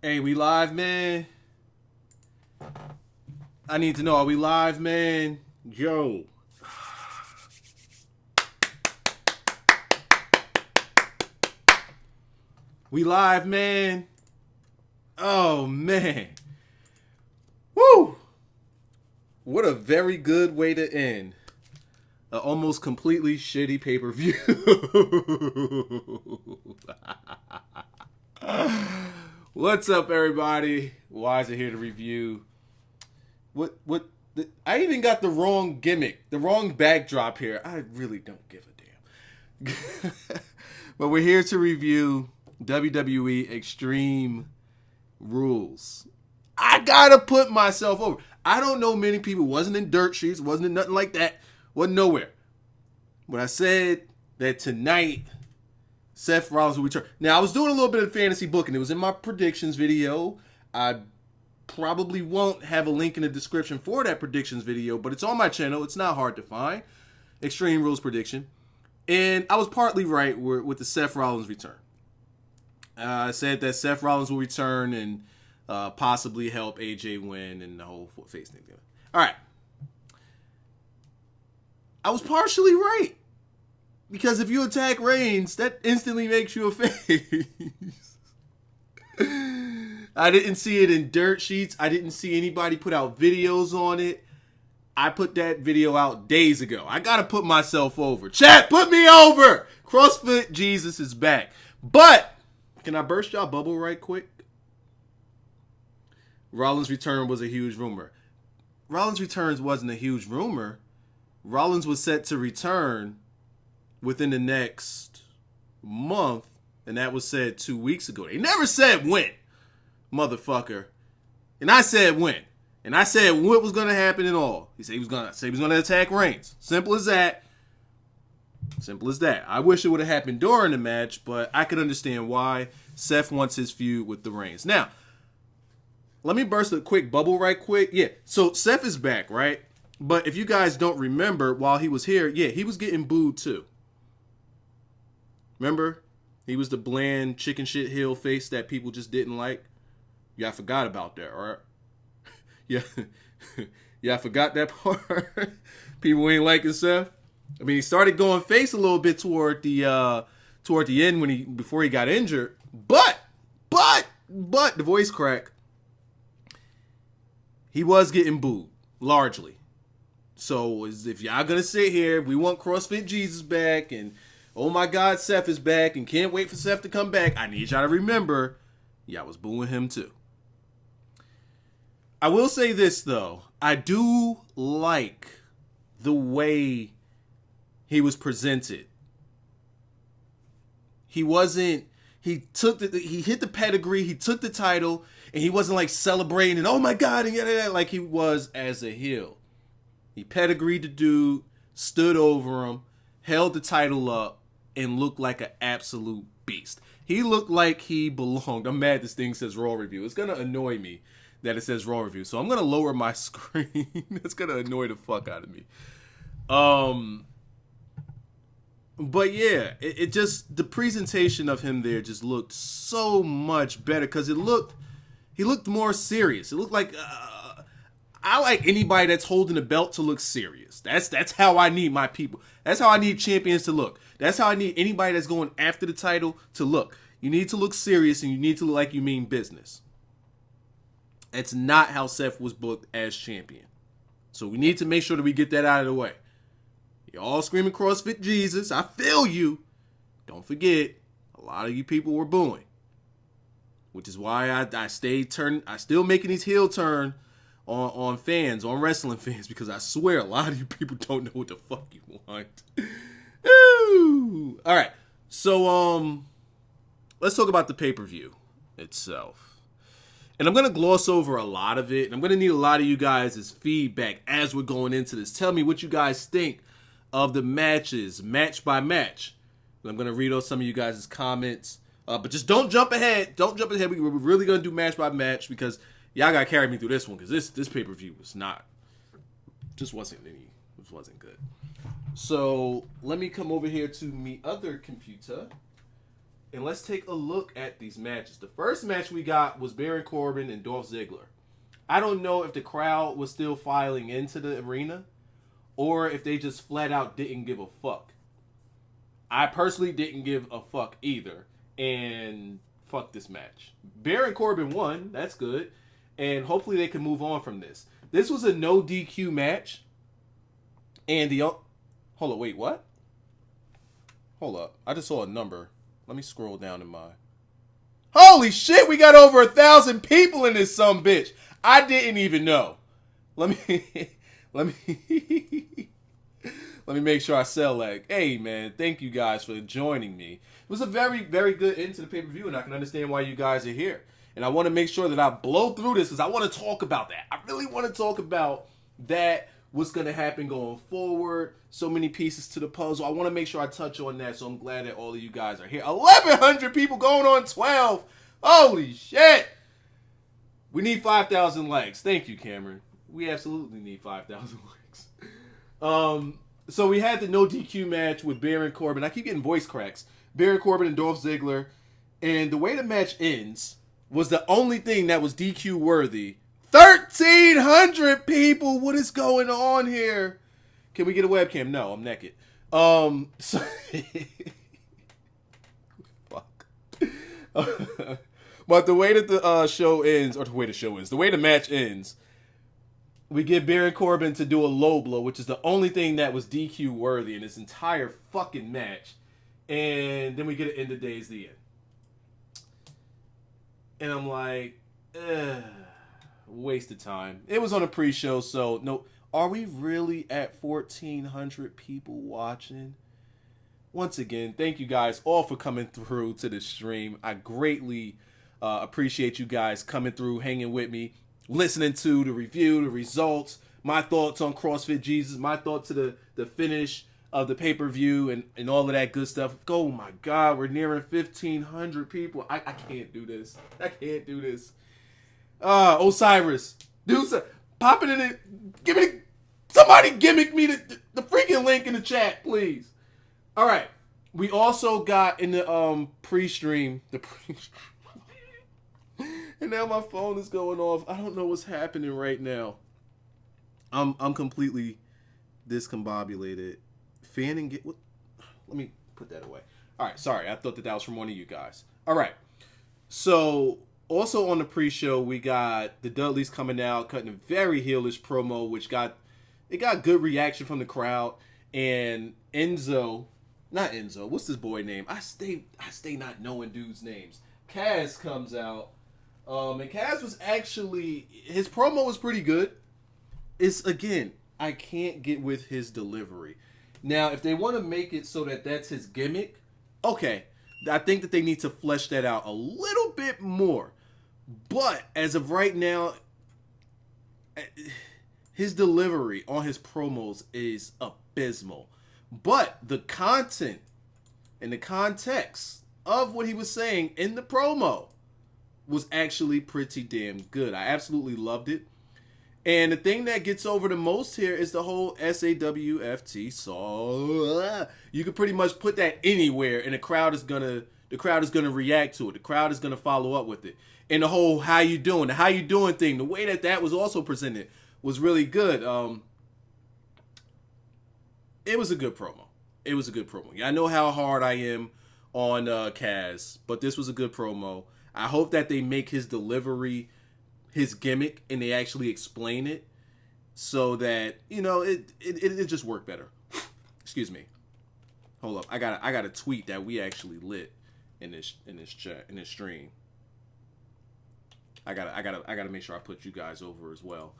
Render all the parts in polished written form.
Hey, we live, man? I need to know, are we live, man? Yo. We live, man? Oh, man. Woo! What a very good way to end an almost completely shitty pay-per-view. What's up, everybody? Wyzatv here to review. I even got the wrong gimmick, the wrong backdrop here. I really don't give a damn. But we're here to review WWE Extreme Rules. I gotta put myself over. I don't know many people. Wasn't in dirt sheets. Wasn't in nothing like that. Wasn't nowhere. When I said that tonight, Seth Rollins will return. Now, I was doing a little bit of fantasy booking. It was in my predictions video. I probably won't have a link in the description for that predictions video, but it's on my channel. It's not hard to find. Extreme Rules prediction. And I was partly right with the Seth Rollins return. I said that Seth Rollins will return and possibly help AJ win and the whole face thing. All right. I was partially right. Because if you attack Reigns, that instantly makes you a face. I didn't see it in dirt sheets. I didn't see anybody put out videos on it. I put that video out days ago. I gotta put myself over. Chat, put me over! CrossFit Jesus is back. But, can I burst y'all bubble right quick? Rollins' return was a huge rumor. Rollins' returns wasn't a huge rumor. Rollins was set to return within the next month, and that was said 2 weeks ago. They never said when, motherfucker. And I said when. And I said what was going to happen and all. He said he was going to attack Reigns. Simple as that. Simple as that. I wish it would have happened during the match, but I could understand why Seth wants his feud with the Reigns. Now, let me burst a quick bubble right quick. Yeah, so Seth is back, right? But if you guys don't remember, while he was here, yeah, he was getting booed too. Remember? He was the bland chicken shit heel face that people just didn't like. Yeah, I forgot about that, right? Yeah. Yeah, I forgot that part. People ain't liking Seth. I mean, he started going face a little bit toward the end before he got injured. But the voice crack. He was getting booed, largely. So if y'all gonna sit here, we want CrossFit Jesus back, and oh my God, Seth is back, and can't wait for Seth to come back. I need y'all to remember, y'all was booing him too. I will say this though, I do like the way he was presented. He hit the pedigree, he took the title, and he wasn't like celebrating and oh my God, and yada, like he was as a heel. He pedigreed the dude, stood over him, held the title up, and looked like an absolute beast. He looked like he belonged. I'm mad this thing says Raw Review. It's going to annoy me that it says Raw Review. So I'm going to lower my screen. It's going to annoy the fuck out of me. But yeah, it just, the presentation of him there just looked so much better because he looked more serious. It looked like, I like anybody that's holding a belt to look serious. That's how I need my people. That's how I need champions to look. That's how I need anybody that's going after the title to look. You need to look serious and you need to look like you mean business. That's not how Seth was booked as champion. So we need to make sure that we get that out of the way. You're all screaming CrossFit Jesus. I feel you. Don't forget, a lot of you people were booing. Which is why I still making these heel turn on fans, on wrestling fans, because I swear a lot of you people don't know what the fuck you want. Ooh. All right, so let's talk about the pay-per-view itself. And I'm going to gloss over a lot of it, and I'm going to need a lot of you guys' feedback as we're going into this. Tell me what you guys think of the matches, match by match. I'm going to read out some of you guys' comments, but just don't jump ahead. Don't jump ahead. We're really going to do match by match because y'all got to carry me through this one because this pay-per-view was not, just wasn't good. So let me come over here to me other computer and let's take a look at these matches. The first match we got was Baron Corbin and Dolph Ziggler. I don't know if the crowd was still filing into the arena or if they just flat out didn't give a fuck. I personally didn't give a fuck either, and fuck this match. Baron Corbin won. That's good. And hopefully they can move on from this. This was a no DQ match. And the... Hold up, wait, what? Hold up. I just saw a number. Let me scroll down in my... Holy shit, we got over 1,000 people in this sumbitch. I didn't even know. Let me... let me make sure I sell that. Hey, man, thank you guys for joining me. It was a very, very good end to the pay-per-view, and I can understand why you guys are here. And I want to make sure that I blow through this because I want to talk about that. I really want to talk about that, what's going to happen going forward, so many pieces to the puzzle. I want to make sure I touch on that, so I'm glad that all of you guys are here. 1,100 people going on 12. Holy shit. We need 5,000 likes. Thank you, Cameron. We absolutely need 5,000 likes. So we had the no DQ match with Baron Corbin. I keep getting voice cracks. Baron Corbin and Dolph Ziggler. And the way the match ends was the only thing that was DQ worthy. 1,300 people. What is going on here? Can we get a webcam? No, I'm naked. So fuck. But the way that the show ends, or the way the show ends, the way the match ends, we get Baron Corbin to do a low blow, which is the only thing that was DQ worthy in this entire fucking match. And then we get an end of days the end. And I'm like, waste of time. It was on a pre-show, so no. Are we really at 1,400 people watching? Once again, thank you guys all for coming through to the stream. I greatly appreciate you guys coming through, hanging with me, listening to the review, the results, my thoughts on CrossFit Jesus, my thoughts to the finish of the pay-per-view and all of that good stuff. Oh my God, we're nearing 1,500 people. I can't do this. I can't do this. Osiris, do some, pop it in it. Somebody gimmick me the freaking link in the chat, please. All right. We also got in the pre-stream, and now my phone is going off. I don't know what's happening right now. I'm completely discombobulated. Fanning get what? Let me put that away. All right, sorry. I thought that was from one of you guys. All right. So also on the pre-show, we got the Dudleys coming out, cutting a very heelish promo, which got good reaction from the crowd. And not Enzo. What's this boy name? I stay not knowing dudes' names. Kaz comes out. And Kaz was actually, his promo was pretty good. It's, again, I can't get with his delivery. Now, if they want to make it so that that's his gimmick, okay. I think that they need to flesh that out a little bit more. But as of right now, his delivery on his promos is abysmal. But the content and the context of what he was saying in the promo was actually pretty damn good. I absolutely loved it. And the thing that gets over the most here is the whole SAWFT. So you can pretty much put that anywhere, and the crowd is gonna react to it. The crowd is gonna follow up with it. And the whole "how you doing?" the "how you doing" thing, the way that was also presented was really good. It was a good promo. It was a good promo. Yeah, I know how hard I am on Kaz, but this was a good promo. I hope that they make his delivery his gimmick and they actually explain it so that, you know, it just worked better. Excuse me. Hold up. I got a tweet that we actually lit in this chat, in this stream. I gotta make sure I put you guys over as well.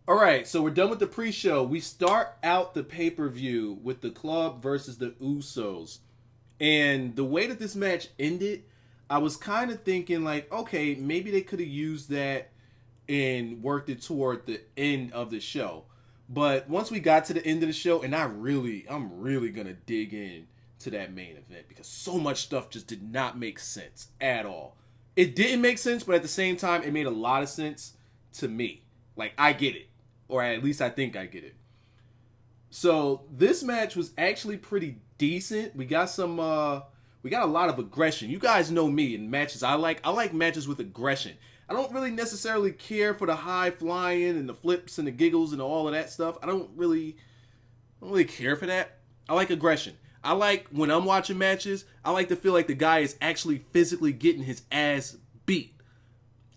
All right, so we're done with the pre-show. We start out the pay-per-view with the Club versus the Usos. And the way that this match ended, I was kind of thinking like, okay, maybe they could have used that and worked it toward the end of the show. But once we got to the end of the show, and I'm really gonna dig in to that main event because so much stuff just did not make sense at all. It didn't make sense, but at the same time, it made a lot of sense to me. Like, I get it. Or at least I think I get it. So, this match was actually pretty decent. We got some We got a lot of aggression. You guys know me in matches. I like matches with aggression. I don't really necessarily care for the high flying and the flips and the giggles and all of that stuff. I don't really care for that. I like aggression. I like when I'm watching matches, I like to feel like the guy is actually physically getting his ass beat.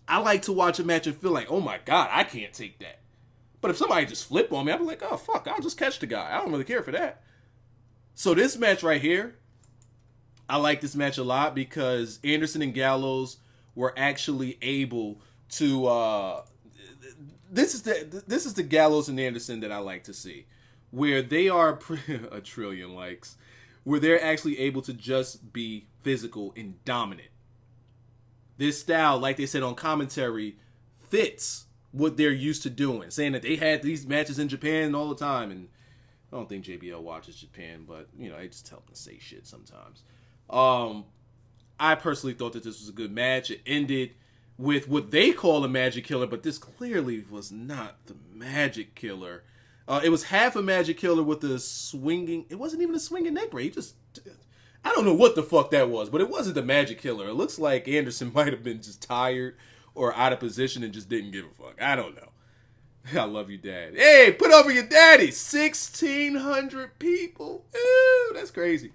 I like to watch a match and feel like, oh my God, I can't take that. But if somebody just flip on me, I'll be like, oh fuck, I'll just catch the guy. I don't really care for that. So this match right here, I like this match a lot because Anderson and Gallows were actually able to. This is the Gallows and Anderson that I like to see, where they are a trillion likes, where they're actually able to just be physical and dominant. This style, like they said on commentary, fits what they're used to doing, saying that they had these matches in Japan all the time, and I don't think JBL watches Japan, but you know, they just tell them to say shit sometimes. I personally thought that this was a good match. It ended with what they call a magic killer, but this clearly was not the magic killer. It was half a magic killer with a swinging. It wasn't even a swinging neck break. I don't know what the fuck that was, but it wasn't the magic killer. It looks like Anderson might have been just tired or out of position and just didn't give a fuck. I don't know. I love you, Dad. Hey, put over your daddy. 1,600 people. Ooh, that's crazy.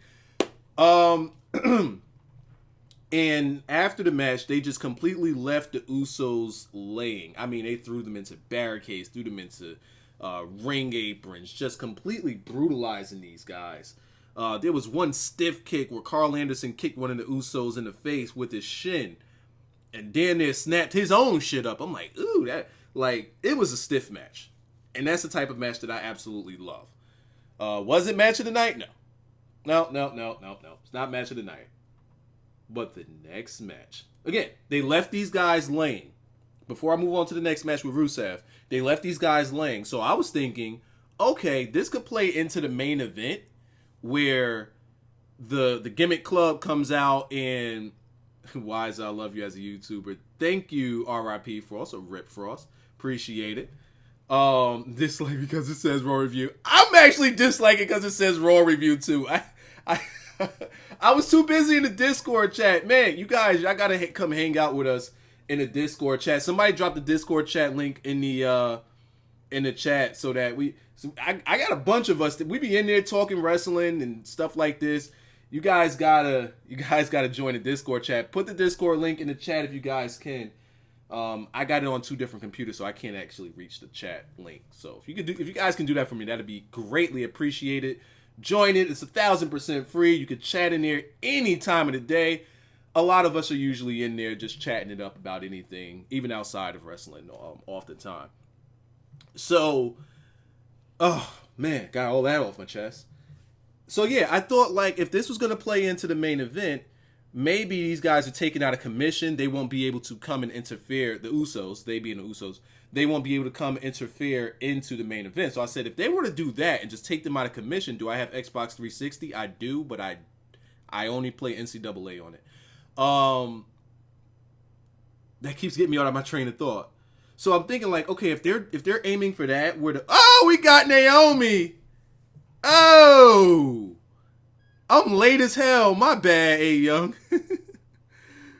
And after the match, they just completely left the Usos laying. I mean, they threw them into barricades, threw them into ring aprons, just completely brutalizing these guys. There was one stiff kick where Carl Anderson kicked one of the Usos in the face with his shin, and then they snapped his own shit up. I'm like, ooh, it was a stiff match, and that's the type of match that I absolutely love. Was it match of the night? No. It's not match of the night. But the next match, again, they left these guys laying. Before I move on to the next match with Rusev, they left these guys laying. So I was thinking, okay, this could play into the main event where the gimmick club comes out and Wyzatv, I love you as a YouTuber. Thank you, RIP Frost, or Rip Frost. Appreciate it. Dislike because it says Raw Review. I'm actually disliking because it says Raw Review too. I was too busy in the Discord chat. Man, you guys, y'all gotta come hang out with us in the Discord chat. Somebody drop the Discord chat link in the chat so that I got a bunch of us that we be in there talking wrestling and stuff like this. You guys gotta join the Discord chat. Put the Discord link in the chat if you guys can. I got it on 2 different computers, so I can't actually reach the chat link. So if you guys can do that for me, that'd be greatly appreciated. Join it. It's 1,000% free. You can chat in there any time of the day. A lot of us are usually in there just chatting it up about anything, even outside of wrestling, off the time. So, oh man, got all that off my chest. So yeah, I thought like if this was going to play into the main event, maybe these guys are taken out of commission. They won't be able to come and interfere. The Usos, they being the Usos, they won't be able to come interfere into the main event. So I said, if they were to do that and just take them out of commission, do I have Xbox 360? I do, but I only play NCAA on it. That keeps getting me out of my train of thought. So I'm thinking like, okay, if they're aiming for that, we got Naomi. Oh, I'm late as hell. My bad, A Young.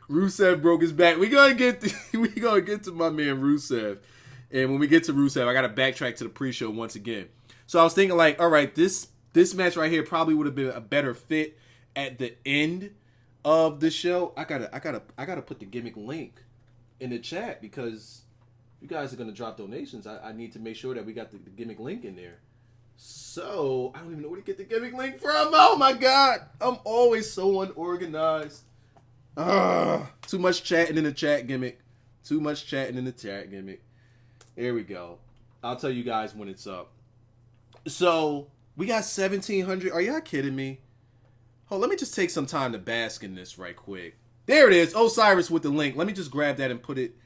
Rusev broke his back. We gonna get to my man Rusev. And when we get to Rusev, I got to backtrack to the pre-show once again. So I was thinking like, all right, this match right here probably would have been a better fit at the end of the show. I gotta put the gimmick link in the chat because you guys are gonna drop donations. I need to make sure that we got the gimmick link in there. So I don't even know where to get the gimmick link from. Oh my God, I'm always so unorganized. Too much chatting in the chat gimmick. Too much chatting in the chat gimmick. There we go. I'll tell you guys when it's up. So, we got 1,700. Are y'all kidding me? Let me just take some time to bask in this right quick. There it is. Osiris with the link. Let me just grab that and put it.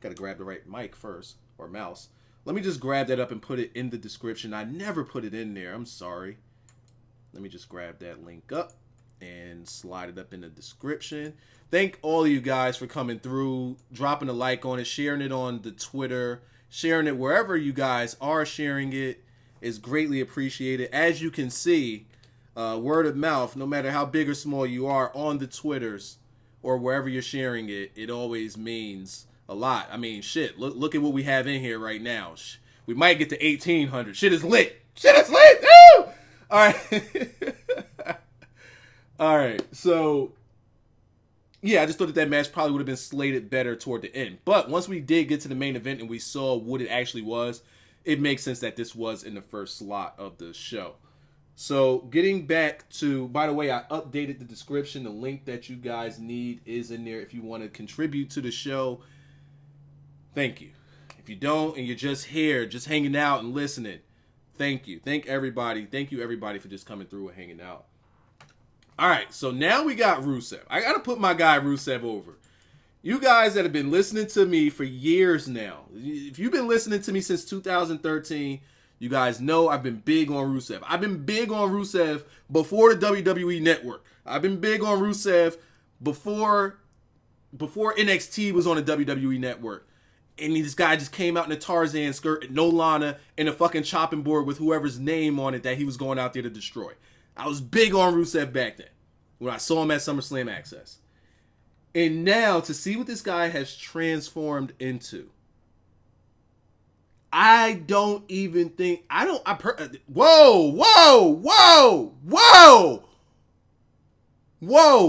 Gotta grab the right mic first. Or mouse. Let me just grab that up and put it in the description. I never put it in there. I'm sorry. Let me just grab that link up and slide it up in the description. Thank all of you guys for coming through, dropping a like on it, sharing it on the Twitter, sharing it wherever you guys are sharing it is greatly appreciated. As you can see, Word of mouth, no matter how big or small you are on the Twitters or wherever you're sharing it, it always means a lot. I mean, shit, look at what we have in here right now. We might get to 1,800. Shit is lit. Shit is lit. Woo! All right. All right. So, yeah, I just thought that match probably would have been slated better toward the end. But once we did get to the main event and we saw what it actually was, it makes sense that this was in the first slot of the show. So, getting back to, by the way, I updated the description. The link that you guys need is in there if you want to contribute to the show. Thank you. If you don't and you're just here, just hanging out and listening, thank you. Thank everybody. Thank you, everybody, for just coming through and hanging out. All right, so now we got Rusev. I got to put my guy Rusev over. You guys that have been listening to me for years now, if you've been listening to me since 2013, you guys know I've been big on Rusev. I've been big on Rusev before the WWE Network. I've been big on Rusev before NXT was on the WWE Network. And this guy just came out in a Tarzan skirt, no Lana, and a fucking chopping board with whoever's name on it that he was going out there to destroy. I was big on Rusev back then when I saw him at SummerSlam Access. And now to see what this guy has transformed into, whoa,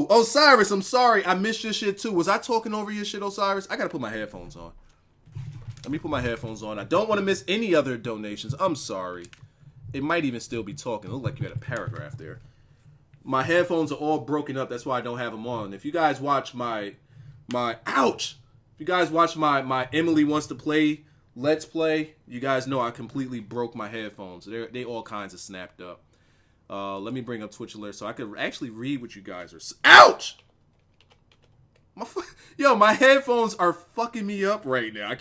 Osiris, I'm sorry. I missed your shit too. Was I talking over your shit, Osiris? I gotta put my headphones on. Let me put my headphones on. I don't want to miss any other donations. I'm sorry. It might even still be talking. It looked like you had a paragraph there. My headphones are all broken up. That's why I don't have them on. If you guys watch my ouch. If you guys watch my Emily Wants to Play Let's Play, you guys know I completely broke my headphones. They all kinds of snapped up. Let me bring up Twitch alert so I could actually read what you guys are. Ouch! My headphones are fucking me up right now.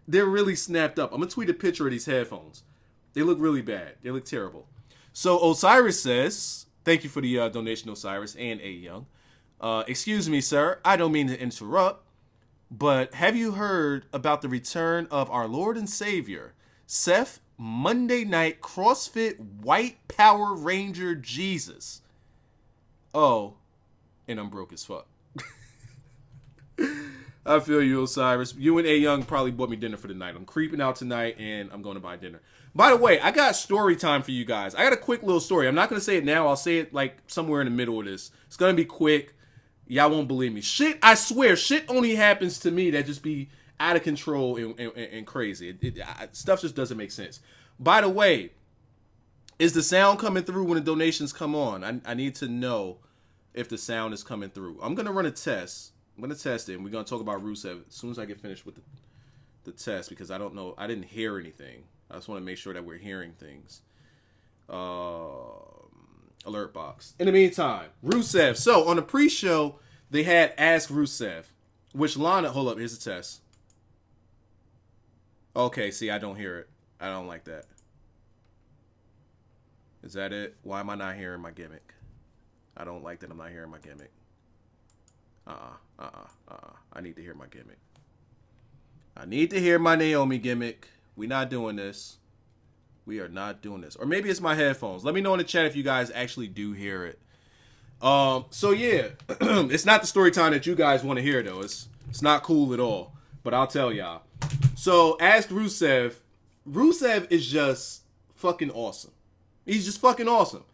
They're really snapped up. I'm gonna tweet a picture of these headphones. They look really bad. They look terrible. So Osiris says, thank you for the donation, Osiris and A Young. Excuse me, sir. I don't mean to interrupt, but have you heard about the return of our Lord and Savior, Seth Monday Night CrossFit White Power Ranger Jesus? Oh, and I'm broke as fuck. I feel you, Osiris. You and A Young probably bought me dinner for the night. I'm creeping out tonight, and I'm going to buy dinner. By the way, I got story time for you guys. I got a quick little story. I'm not going to say it now. I'll say it like somewhere in the middle of this. It's going to be quick. Y'all won't believe me. Shit, I swear, shit only happens to me that just be out of control and crazy. Stuff just doesn't make sense. By the way, is the sound coming through when the donations come on? I need to know if the sound is coming through. I'm going to run a test. I'm going to test it, and we're going to talk about Rusev as soon as I get finished with the test, because I don't know. I didn't hear anything. I just want to make sure that we're hearing things. Alert box. In the meantime, Rusev. So, on the pre-show, they had Ask Rusev, which Lana... Hold up, here's the test. Okay, see, I don't hear it. I don't like that. Is that it? Why am I not hearing my gimmick? I don't like that I'm not hearing my gimmick. I need to hear my gimmick. I need to hear my Naomi gimmick. We're not doing this. We are not doing this. Or maybe it's my headphones. Let me know in the chat if you guys actually do hear it. So yeah, it's not the story time that you guys want to hear though. It's not cool at all. But I'll tell y'all. So Ask Rusev. Rusev is just fucking awesome. He's just fucking awesome.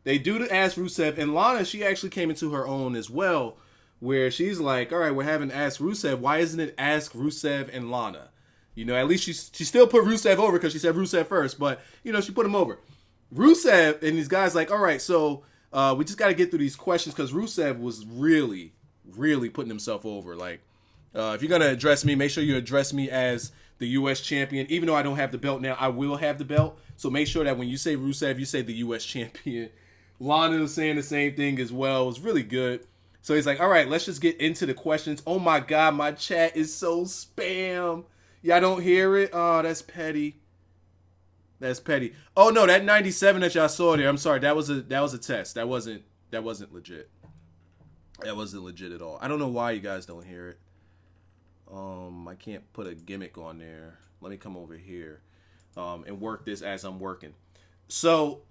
They do the Ask Rusev, and Lana, she actually came into her own as well, where she's like, all right, we're having Ask Rusev. Why isn't it Ask Rusev and Lana? You know, at least she still put Rusev over because she said Rusev first, but, you know, she put him over. Rusev and these guys like, all right, so we just got to get through these questions because Rusev was really, really putting himself over. Like, if you're going to address me, make sure you address me as the U.S. champion. Even though I don't have the belt now, I will have the belt. So make sure that when you say Rusev, you say the U.S. champion. Lana was saying the same thing as well. It was really good. So he's like, all right, let's just get into the questions. Oh, my God, my chat is so spam. Y'all don't hear it? Oh, that's petty. That's petty. Oh, no, that 97 that y'all saw there, I'm sorry, that was a test. That wasn't legit. That wasn't legit at all. I don't know why you guys don't hear it. I can't put a gimmick on there. Let me come over here and work this as I'm working. So,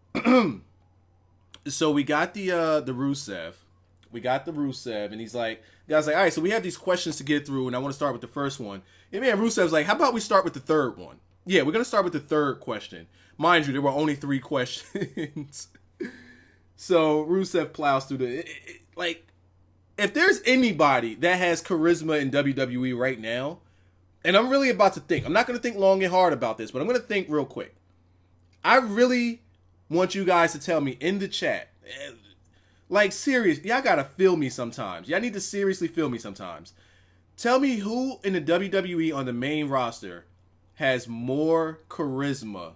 So we got the Rusev. We got the Rusev, and he's like, guys, like, all right, so we have these questions to get through, and I want to start with the first one. And man, Rusev's like, how about we start with the third one? Yeah, we're gonna start with the third question. Mind you, there were only 3 questions. So Rusev plows through like, if there's anybody that has charisma in WWE right now, and I'm really about to think, I'm not gonna think long and hard about this, but I'm gonna think real quick. I really want you guys to tell me in the chat. Like, serious, y'all gotta feel me sometimes. Y'all need to seriously feel me sometimes. Tell me who in the WWE on the main roster has more charisma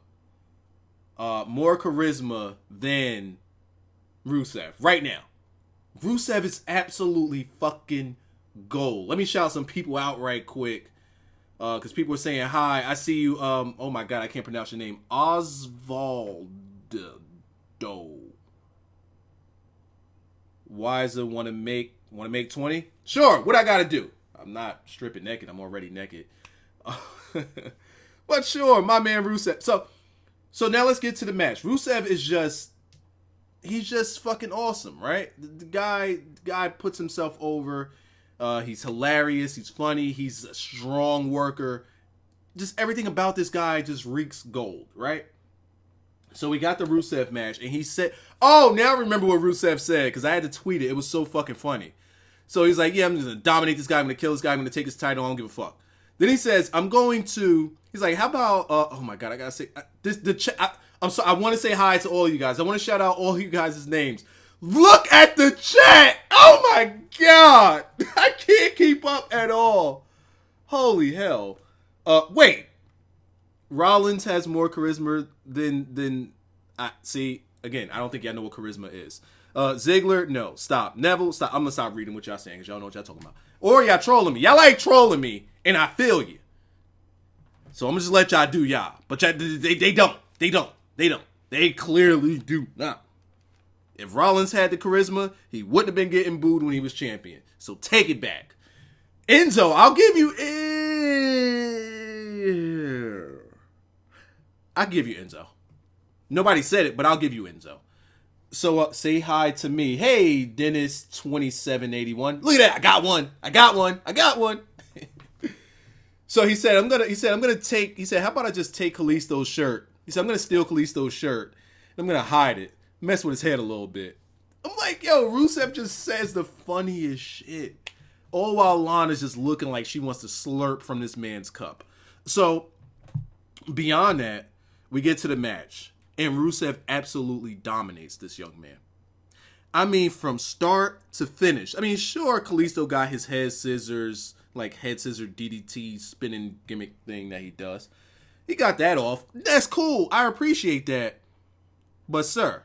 than Rusev right now. Rusev is absolutely fucking gold. Let me shout some people out right quick. Because people are saying hi. I see you. Oh my god, I can't pronounce your name. Osvaldo. Wyzatv want to make 20? Sure. What I gotta do? I'm not stripping naked. I'm already naked. But sure, my man Rusev. So now let's get to the match. Rusev is he's just fucking awesome, right? The guy puts himself over. He's hilarious. He's funny. He's a strong worker. Just everything about this guy just reeks gold, right? So we got the Rusev match, and he said, oh, now I remember what Rusev said, because I had to tweet it. It was so fucking funny. So he's like, yeah, I'm just going to dominate this guy. I'm going to kill this guy. I'm going to take his title. I don't give a fuck. Then he says, he's like, how about, oh my God, I got to say, I'm sorry, I want to say hi to all you guys. I want to shout out all you guys' names. Look at the chat. Oh my God. I can't keep up at all. Holy hell. Wait. Rollins has more charisma than see, again, I don't think y'all know what charisma is. Ziggler, no, stop. Neville, stop. I'm gonna stop reading what y'all saying because y'all know what y'all talking about. Or y'all trolling me. Y'all like trolling me, and I feel you. So I'm gonna just let y'all do y'all. But y'all, they don't. They clearly do not. If Rollins had the charisma, he wouldn't have been getting booed when he was champion. So take it back. Enzo, I'll give you Enzo. Nobody said it, but I'll give you Enzo. So say hi to me. Hey, Dennis2781. Look at that. I got one. So he said, how about I just take Kalisto's shirt? He said, I'm gonna steal Kalisto's shirt. I'm gonna hide it. Mess with his head a little bit. I'm like, yo, Rusev just says the funniest shit. All while Lana's just looking like she wants to slurp from this man's cup. So, beyond that, we get to the match. And Rusev absolutely dominates this young man. I mean, from start to finish. I mean, sure, Kalisto got his head scissors, like head scissor DDT spinning gimmick thing that he does. He got that off. That's cool. I appreciate that. But, sir,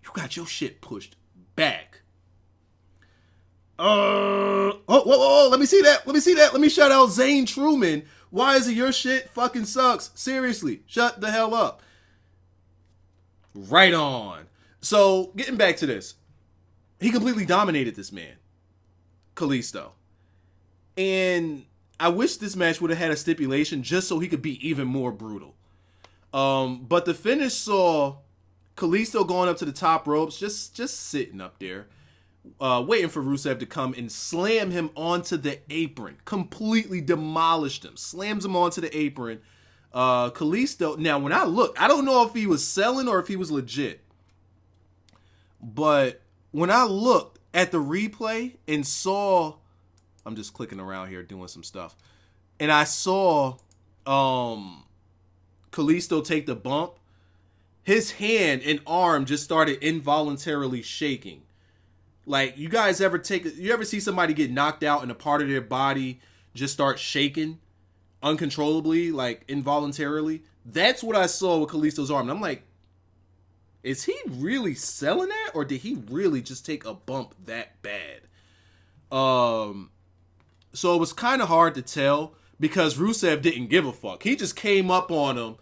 you got your shit pushed back. Whoa, let me see that. Let me shout out Zayn Truman. Why is it your shit fucking sucks? Seriously, shut the hell up. Right on. So, getting back to this. He completely dominated this man, Kalisto. And I wish this match would have had a stipulation just so he could be even more brutal. But the finish saw Kalisto going up to the top ropes, just sitting up there, waiting for Rusev to come and slam him onto the apron. Completely demolished him. Slams him onto the apron. Kalisto, now when I look, I don't know if he was selling or if he was legit. But when I looked at the replay and saw, I'm just clicking around here doing some stuff, and I saw Kalisto take the bump, his hand and arm just started involuntarily shaking. Like, you guys ever see somebody get knocked out and a part of their body just start shaking uncontrollably, like involuntarily? That's what I saw with Kalisto's arm. And I'm like, is he really selling that, or did he really just take a bump that bad? So it was kind of hard to tell because Rusev didn't give a fuck. He just came up on him,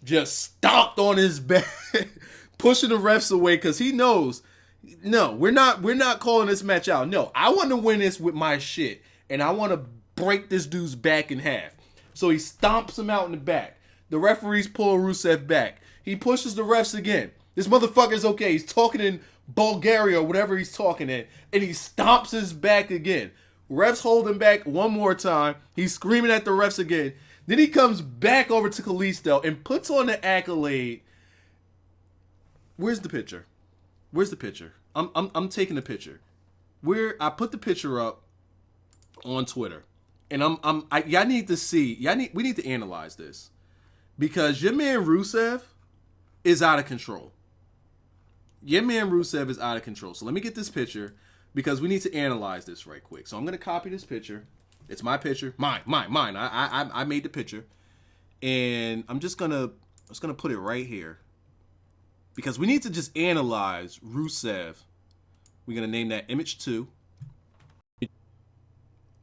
just stomped on his back, pushing the refs away because he knows, no, we're not calling this match out. No, I want to win this with my shit, and I want to break this dude's back in half. So he stomps him out in the back. The referees pull Rusev back. He pushes the refs again. This motherfucker's okay. He's talking in Bulgaria or whatever he's talking in, and he stomps his back again. Refs hold him back one more time. He's screaming at the refs again. Then he comes back over to Kalisto and puts on the accolade. Where's the picture? Where's the picture? I'm taking the picture. I put the picture up on Twitter, and y'all need to see. We need to analyze this because your man Rusev is out of control. Your man Rusev is out of control. So let me get this picture because we need to analyze this right quick. So I'm gonna copy this picture. It's my picture, mine. I made the picture, and I'm just gonna put it right here because we need to just analyze Rusev. We're gonna name that image 2.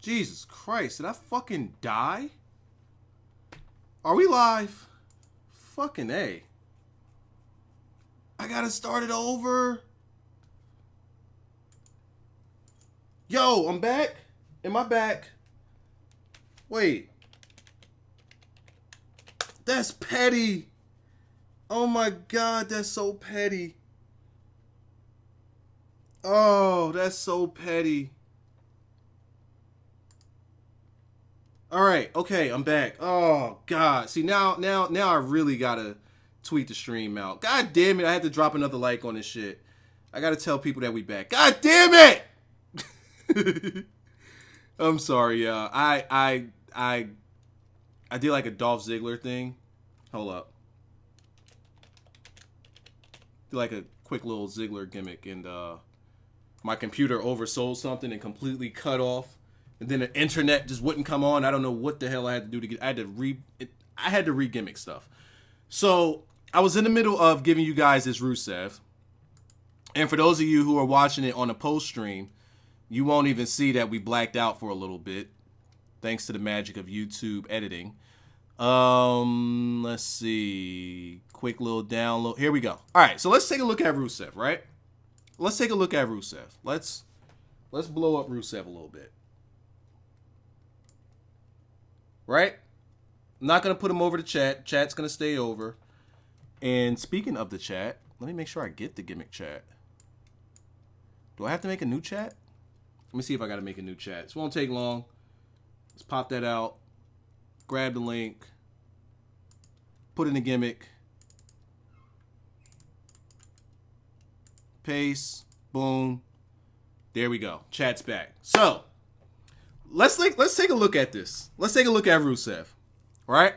Jesus Christ, did I fucking die? Are we live? Fucking A. I gotta start it over. Yo, I'm back. Am I back? Wait. That's petty. Oh my God, that's so petty. Oh, that's so petty. All right, okay, I'm back. Oh God, see now I really gotta tweet the stream out. God damn it, I had to drop another like on this shit. I gotta tell people that we back. God damn it! I'm sorry, I did like a Dolph Ziggler thing. Hold up. Do like a quick little Ziggler gimmick, and my computer oversold something and completely cut off. And then the internet just wouldn't come on. I don't know what the hell I had to do to get. I had to re-gimmick stuff. So I was in the middle of giving you guys this Rusev, and for those of you who are watching it on a post stream, you won't even see that we blacked out for a little bit, thanks to the magic of YouTube editing. Let's see, quick little download. Here we go. All right, so let's take a look at Rusev. Right? Let's take a look at Rusev. Let's blow up Rusev a little bit. Right? I'm not going to put him over the chat. Chat's going to stay over. And speaking of the chat, let me make sure I get the gimmick chat. Do I have to make a new chat? Let me see if I got to make a new chat. This won't take long. Let's pop that out. Grab the link. Put in the gimmick. Paste. Boom. There we go. Chat's back. So, let's take a look at this. Let's take a look at Rusev. Right?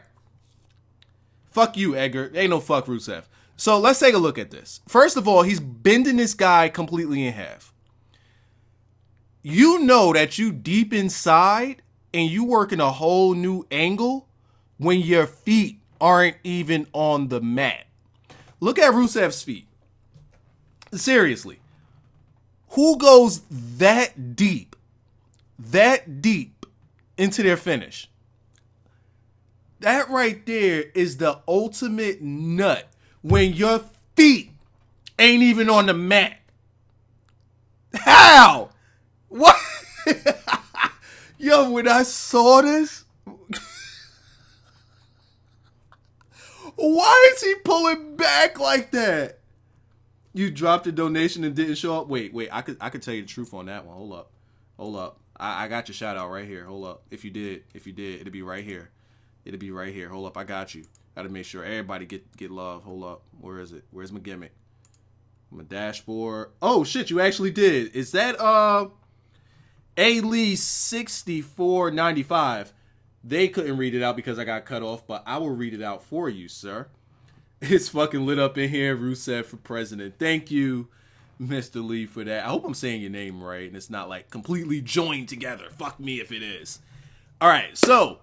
Fuck you, Edgar. Ain't no fuck Rusev. So let's take a look at this. First of all, he's bending this guy completely in half. You know that you deep inside and you working a whole new angle when your feet aren't even on the mat. Look at Rusev's feet. Seriously. Who goes that deep into their finish? That right there is the ultimate nut when your feet ain't even on the mat. How? What? Yo, when I saw this, why is he pulling back like that? You dropped a donation and didn't show up? Wait, I could tell you the truth on that one. Hold up. I got your shout out right here. Hold up. If you did, it'll be right here. Hold up, I got you. Gotta make sure everybody get love. Hold up. Where is it? Where's my gimmick? My dashboard. Oh shit, you actually did. Is that A-Lee 6495? They couldn't read it out because I got cut off, but I will read it out for you, sir. It's fucking lit up in here. Rusev for president. Thank you, Mr. Lee, for that. I hope I'm saying your name right and it's not like completely joined together. Fuck me if it is. All right, so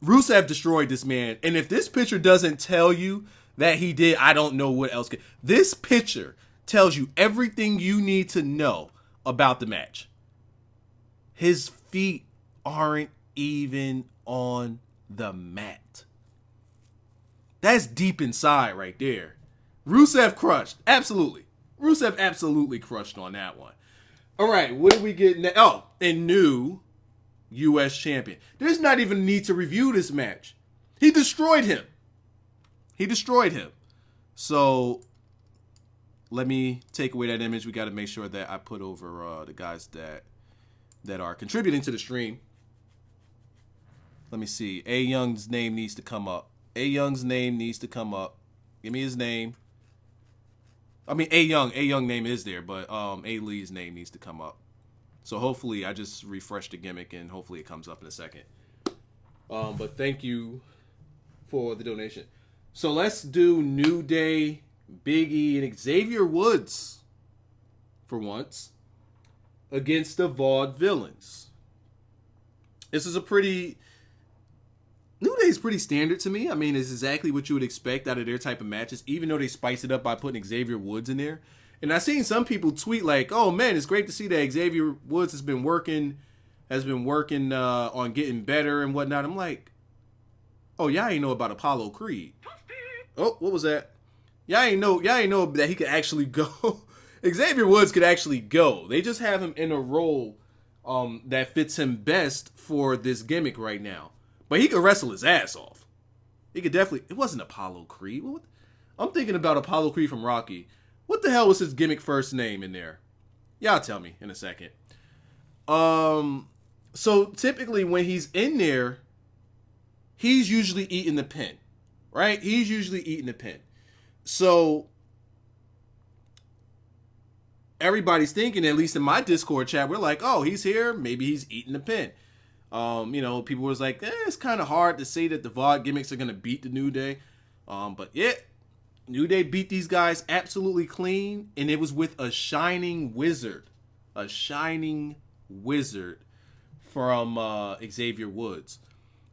Rusev destroyed this man, and if this picture doesn't tell you that he did, I don't know what else could. This picture tells you everything you need to know about the match. His feet aren't even on the mat. That's deep inside right there. Rusev crushed. Absolutely. Rusev absolutely crushed on that one. All right, what do we get next? Oh, and new U.S. champion. There's not even need to review this match. He destroyed him. So let me take away that image. We got to make sure that I put over the guys that are contributing to the stream. Let me see. A Young's name needs to come up. A Young's name needs to come up. Give me his name. I mean, A Young name is there, but A Lee's name needs to come up. So hopefully I just refresh the gimmick and hopefully it comes up in a second. But thank you for the donation. So let's do New Day, Big E, and Xavier Woods for once against the Vaudevillains. This is a pretty... New Day is pretty standard to me. I mean, it's exactly what you would expect out of their type of matches, even though they spice it up by putting Xavier Woods in there. And I've seen some people tweet like, "Oh man, it's great to see that Xavier Woods has been working on getting better and whatnot." I'm like, "Oh, y'all ain't know about Apollo Creed." Oh, what was that? Y'all ain't know that he could actually go. Xavier Woods could actually go. They just have him in a role that fits him best for this gimmick right now. But he could wrestle his ass off. He could definitely... It wasn't Apollo Creed. I'm thinking about Apollo Creed from Rocky. What the hell was his gimmick first name in there? Y'all tell me in a second. So typically when he's in there, he's usually eating the pin. Right? He's usually eating the pin. So everybody's thinking, at least in my Discord chat, we're like, oh, he's here. Maybe he's eating the pin. People was like, it's kind of hard to say that the VOD gimmicks are going to beat the New Day. But yeah, New Day beat these guys absolutely clean, and it was with a shining wizard from Xavier Woods.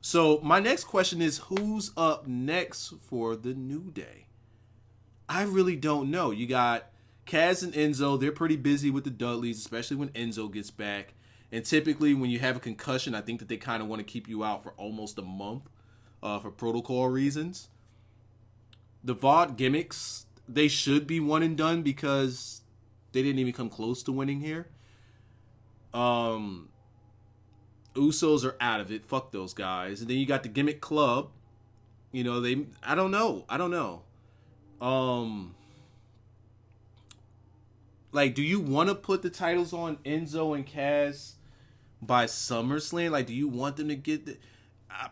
So my next question is, who's up next for the New Day? I really don't know. You got Kaz and Enzo. They're pretty busy with the Dudleys, especially when Enzo gets back. And typically when you have a concussion, I think that they kind of want to keep you out for almost a month for protocol reasons. The VOD gimmicks, they should be one and done because they didn't even come close to winning here. Usos are out of it. Fuck those guys. And then you got the Gimmick Club. I don't know. Do you want to put the titles on Enzo and Kaz by SummerSlam? Like, do you want them to get the...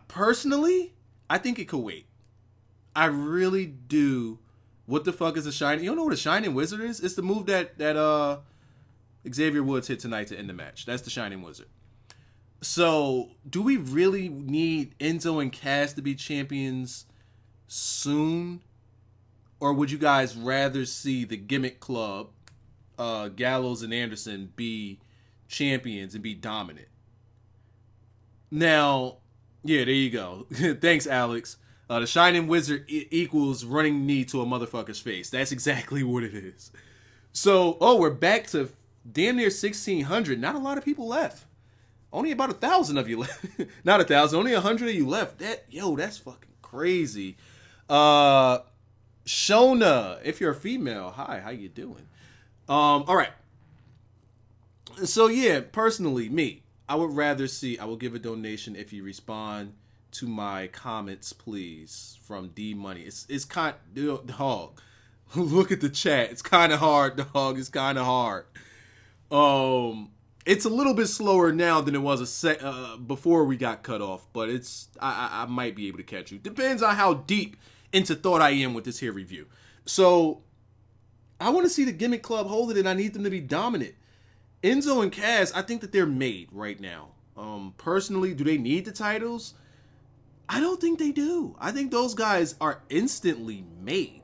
Personally, I think it could wait. I really do. What the fuck is a Shining... You don't know what a Shining Wizard is? It's the move that Xavier Woods hit tonight to end the match. That's the Shining Wizard. So, do we really need Enzo and Kaz to be champions soon? Or would you guys rather see the Gimmick Club, Gallows and Anderson, be champions and be dominant? Now, yeah, there you go. Thanks, Alex. The Shining Wizard equals running knee to a motherfucker's face. That's exactly what it is. So, we're back to damn near 1,600. Not a lot of people left. Only about 1,000 of you left. Not 1,000. Only 100 of you left. That's fucking crazy. Shona, if you're a female, hi, how you doing? All right. So yeah, personally, me, I would give a donation if you respond to my comments, please, from D Money. It's kind of, dog. Look at the chat. It's kind of hard, dog. It's kind of hard. It's a little bit slower now than it was before we got cut off, but I might be able to catch you. Depends on how deep into thought I am with this here review. So I want to see the Gimmick Club hold it, and I need them to be dominant. Enzo and Kaz, I think that they're made right now. Personally, do they need the titles? I don't think they do. I think those guys are instantly made.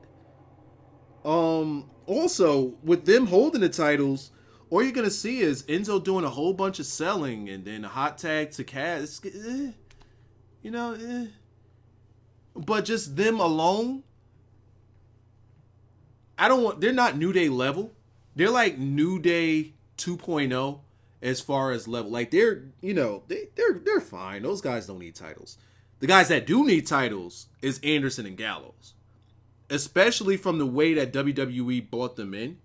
Also, with them holding the titles, all you're going to see is Enzo doing a whole bunch of selling and then a hot tag to Kaz. But just them alone, they're not New Day level. They're like New Day 2.0 as far as level. Like they're fine. Those guys don't need titles. The guys that do need titles is Anderson and Gallows. Especially from the way that WWE brought them in,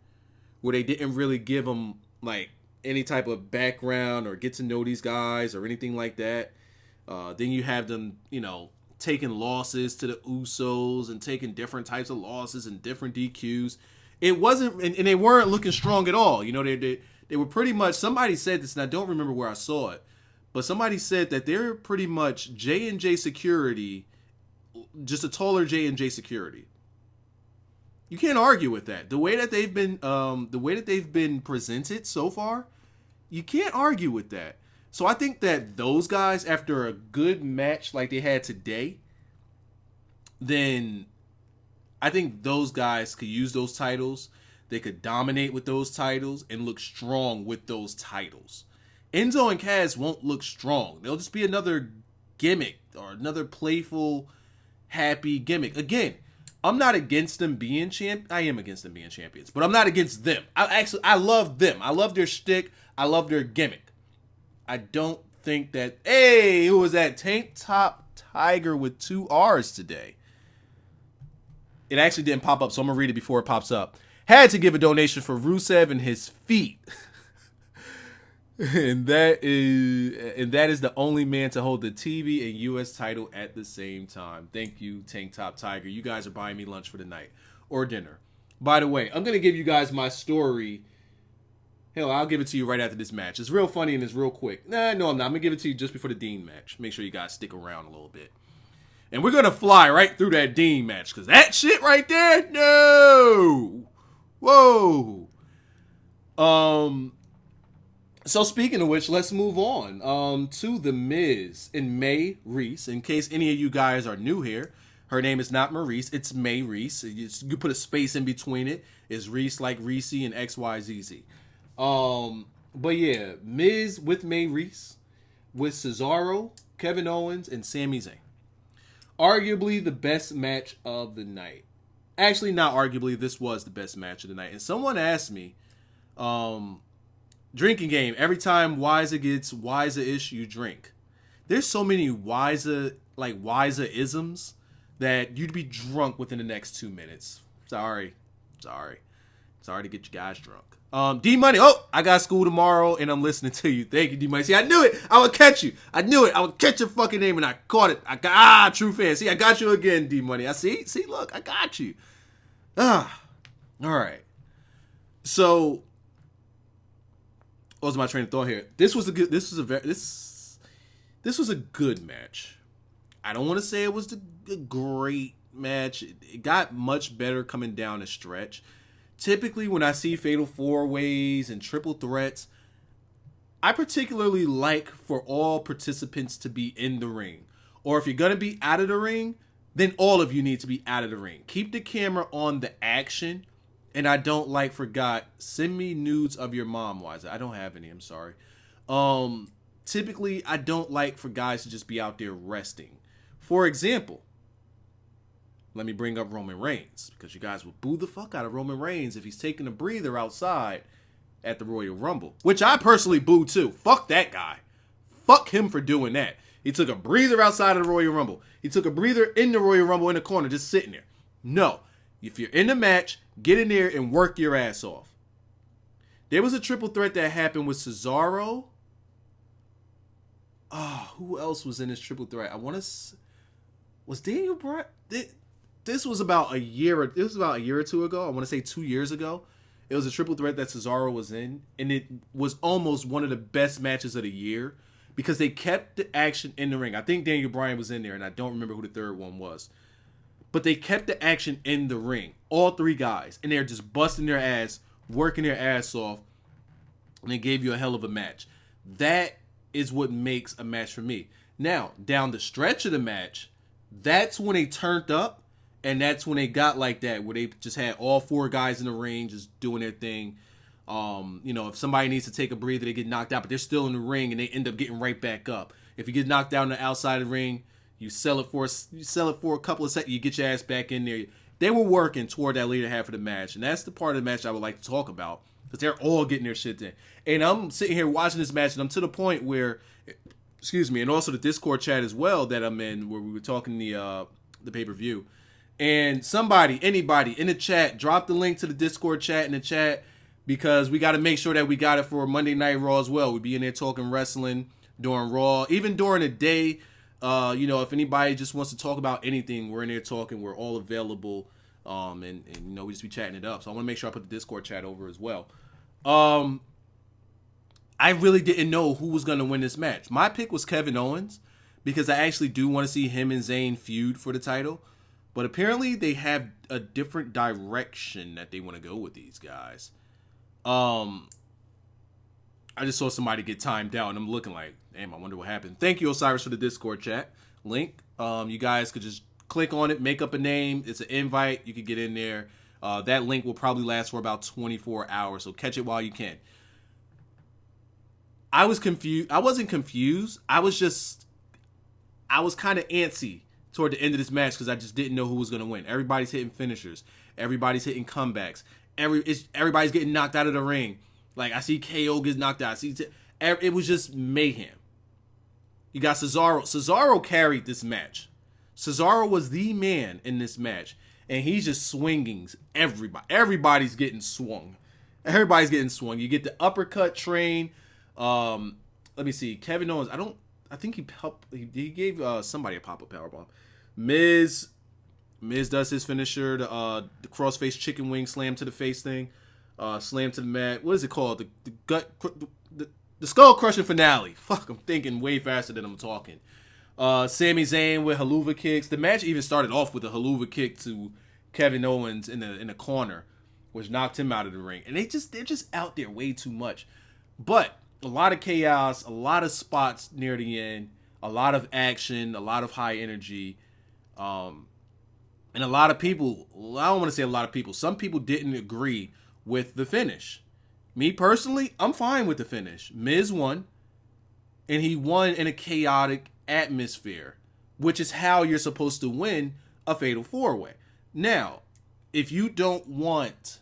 where they didn't really give them like any type of background or get to know these guys or anything like that. Then you have them, taking losses to the Usos and taking different types of losses and different DQs. It wasn't, and they weren't looking strong at all. You know, they were pretty much, somebody said this, and I don't remember where I saw it, but somebody said that they're pretty much J&J security, just a taller J&J security. You can't argue with that. The way that they've been presented so far, you can't argue with that. So I think that those guys, after a good match like they had today, then I think those guys could use those titles. They could dominate with those titles and look strong with those titles. Enzo and Kaz won't look strong. They'll just be another gimmick or another playful, happy gimmick. Again, I'm not against them being I am against them being champions, but I'm not against them. I love them. I love their shtick. I love their gimmick. I don't think that, hey, who was that? Tank Top Tiger with 2 R's today. It actually didn't pop up, so I'm going to read it before it pops up. Had to give a donation for Rusev and his feet. and that is the only man to hold the TV and U.S. title at the same time. Thank you, Tank Top Tiger. You guys are buying me lunch for the night or dinner. By the way, I'm going to give you guys my story. Hell, I'll give it to you right after this match. It's real funny and it's real quick. No, I'm not. I'm going to give it to you just before the Dean match. Make sure you guys stick around a little bit. And we're going to fly right through that Dean match, because that shit right there, no. Whoa. So speaking of which, let's move on to The Miz and May Reese. In case any of you guys are new here, her name is not Maurice, it's May Reese. You put a space in between it. It's Reese like Reese and XYZZ. But yeah, Miz with May Reese, with Cesaro, Kevin Owens, and Sami Zayn. Arguably the best match of the night. Actually, not arguably, this was the best match of the night. And someone asked me, drinking game, every time Wyzatv gets Wyzatv-ish, you drink. There's so many Wyzatv-isms that you'd be drunk within the next 2 minutes. Sorry to get you guys drunk. D-Money, I got school tomorrow and I'm listening to you. Thank you, D-Money. See, I knew it. I would catch you. I knew it. I would catch your fucking name and I caught it. True fan. See, I got you again, D-Money. See, look, I got you. All right. So, what was my train of thought here? This was a good match. I don't want to say it was a great match. It got much better coming down the stretch. Typically, when I see fatal 4-ways and triple threats, I particularly like for all participants to be in the ring. Or if you're going to be out of the ring, then all of you need to be out of the ring. Keep the camera on the action. And I don't like send me nudes of your mom, Wyzatv. I don't have any, I'm sorry. Typically, I don't like for guys to just be out there resting. For example, let me bring up Roman Reigns, because you guys will boo the fuck out of Roman Reigns if he's taking a breather outside at the Royal Rumble, which I personally boo too. Fuck that guy. Fuck him for doing that. He took a breather outside of the Royal Rumble. He took a breather in the Royal Rumble in the corner, just sitting there. No. If you're in the match, get in there and work your ass off. There was a triple threat that happened with Cesaro. Who else was in this triple threat? Was Daniel Bryan? This was about a year or two ago. I want to say 2 years ago. It was a triple threat that Cesaro was in, and it was almost one of the best matches of the year because they kept the action in the ring. I think Daniel Bryan was in there, and I don't remember who the third one was. But they kept the action in the ring. All 3 guys. And they're just busting their ass, working their ass off, and they gave you a hell of a match. That is what makes a match for me. Now, down the stretch of the match, that's when they turned up. And that's when they got like that, where they just had all 4 guys in the ring just doing their thing. If somebody needs to take a breather, they get knocked out, but they're still in the ring and they end up getting right back up. If you get knocked down on the outside of the ring, you sell it for a couple of seconds, you get your ass back in there. They were working toward that later half of the match, and that's the part of the match I would like to talk about, because they're all getting their shit in. And I'm sitting here watching this match, and I'm to the point where, and also the Discord chat as well that I'm in, where we were talking the pay-per-view. And anybody in the chat, drop the link to the Discord chat in the chat, because we got to make sure that we got it for Monday Night Raw as well. We'll be in there talking wrestling during Raw, even during the day You know, if anybody just wants to talk about anything, we're in there talking. We're all available. And you know, we just be chatting it up. So I want to make sure I put the Discord chat over as well. I really didn't know who was going to win this match. My pick was Kevin Owens because I actually do want to see him and Zayn feud for the title. But apparently they have a different direction that they want to go with these guys. I just saw somebody get timed out and I'm looking like, damn, I wonder what happened. Thank you, Osiris, for the Discord chat link. You guys could just click on it, make up a name. It's an invite. You could get in there. That link will probably last for about 24 hours, so catch it while you can. I was confused. I wasn't confused. I was kind of antsy toward the end of this match because I just didn't know who was going to win. Everybody's hitting finishers. Everybody's hitting comebacks. Everybody's getting knocked out of the ring. Like, I see KO gets knocked out. It was just mayhem. You got Cesaro. Cesaro carried this match. Cesaro was the man in this match. And he's just swinging everybody. Everybody's getting swung. Everybody's getting swung. You get the uppercut train. Let me see. Kevin Owens. I think he helped. He gave somebody a pop-up powerbomb. Miz does his finisher. The crossface chicken wing slam to the face thing. Slam to the mat. What is it called? The skull crushing finale. Fuck, I'm thinking way faster than I'm talking. Sami Zayn with haluva kicks. The match even started off with a haluva kick to Kevin Owens in the corner, which knocked him out of the ring. And they're just out there way too much. But a lot of chaos, a lot of spots near the end, a lot of action, a lot of high energy, and a lot of people. I don't want to say a lot of people. Some people didn't agree with the finish. Me personally, I'm fine with the finish. Miz won, and he won in a chaotic atmosphere, which is how you're supposed to win a fatal four-way. Now, if you don't want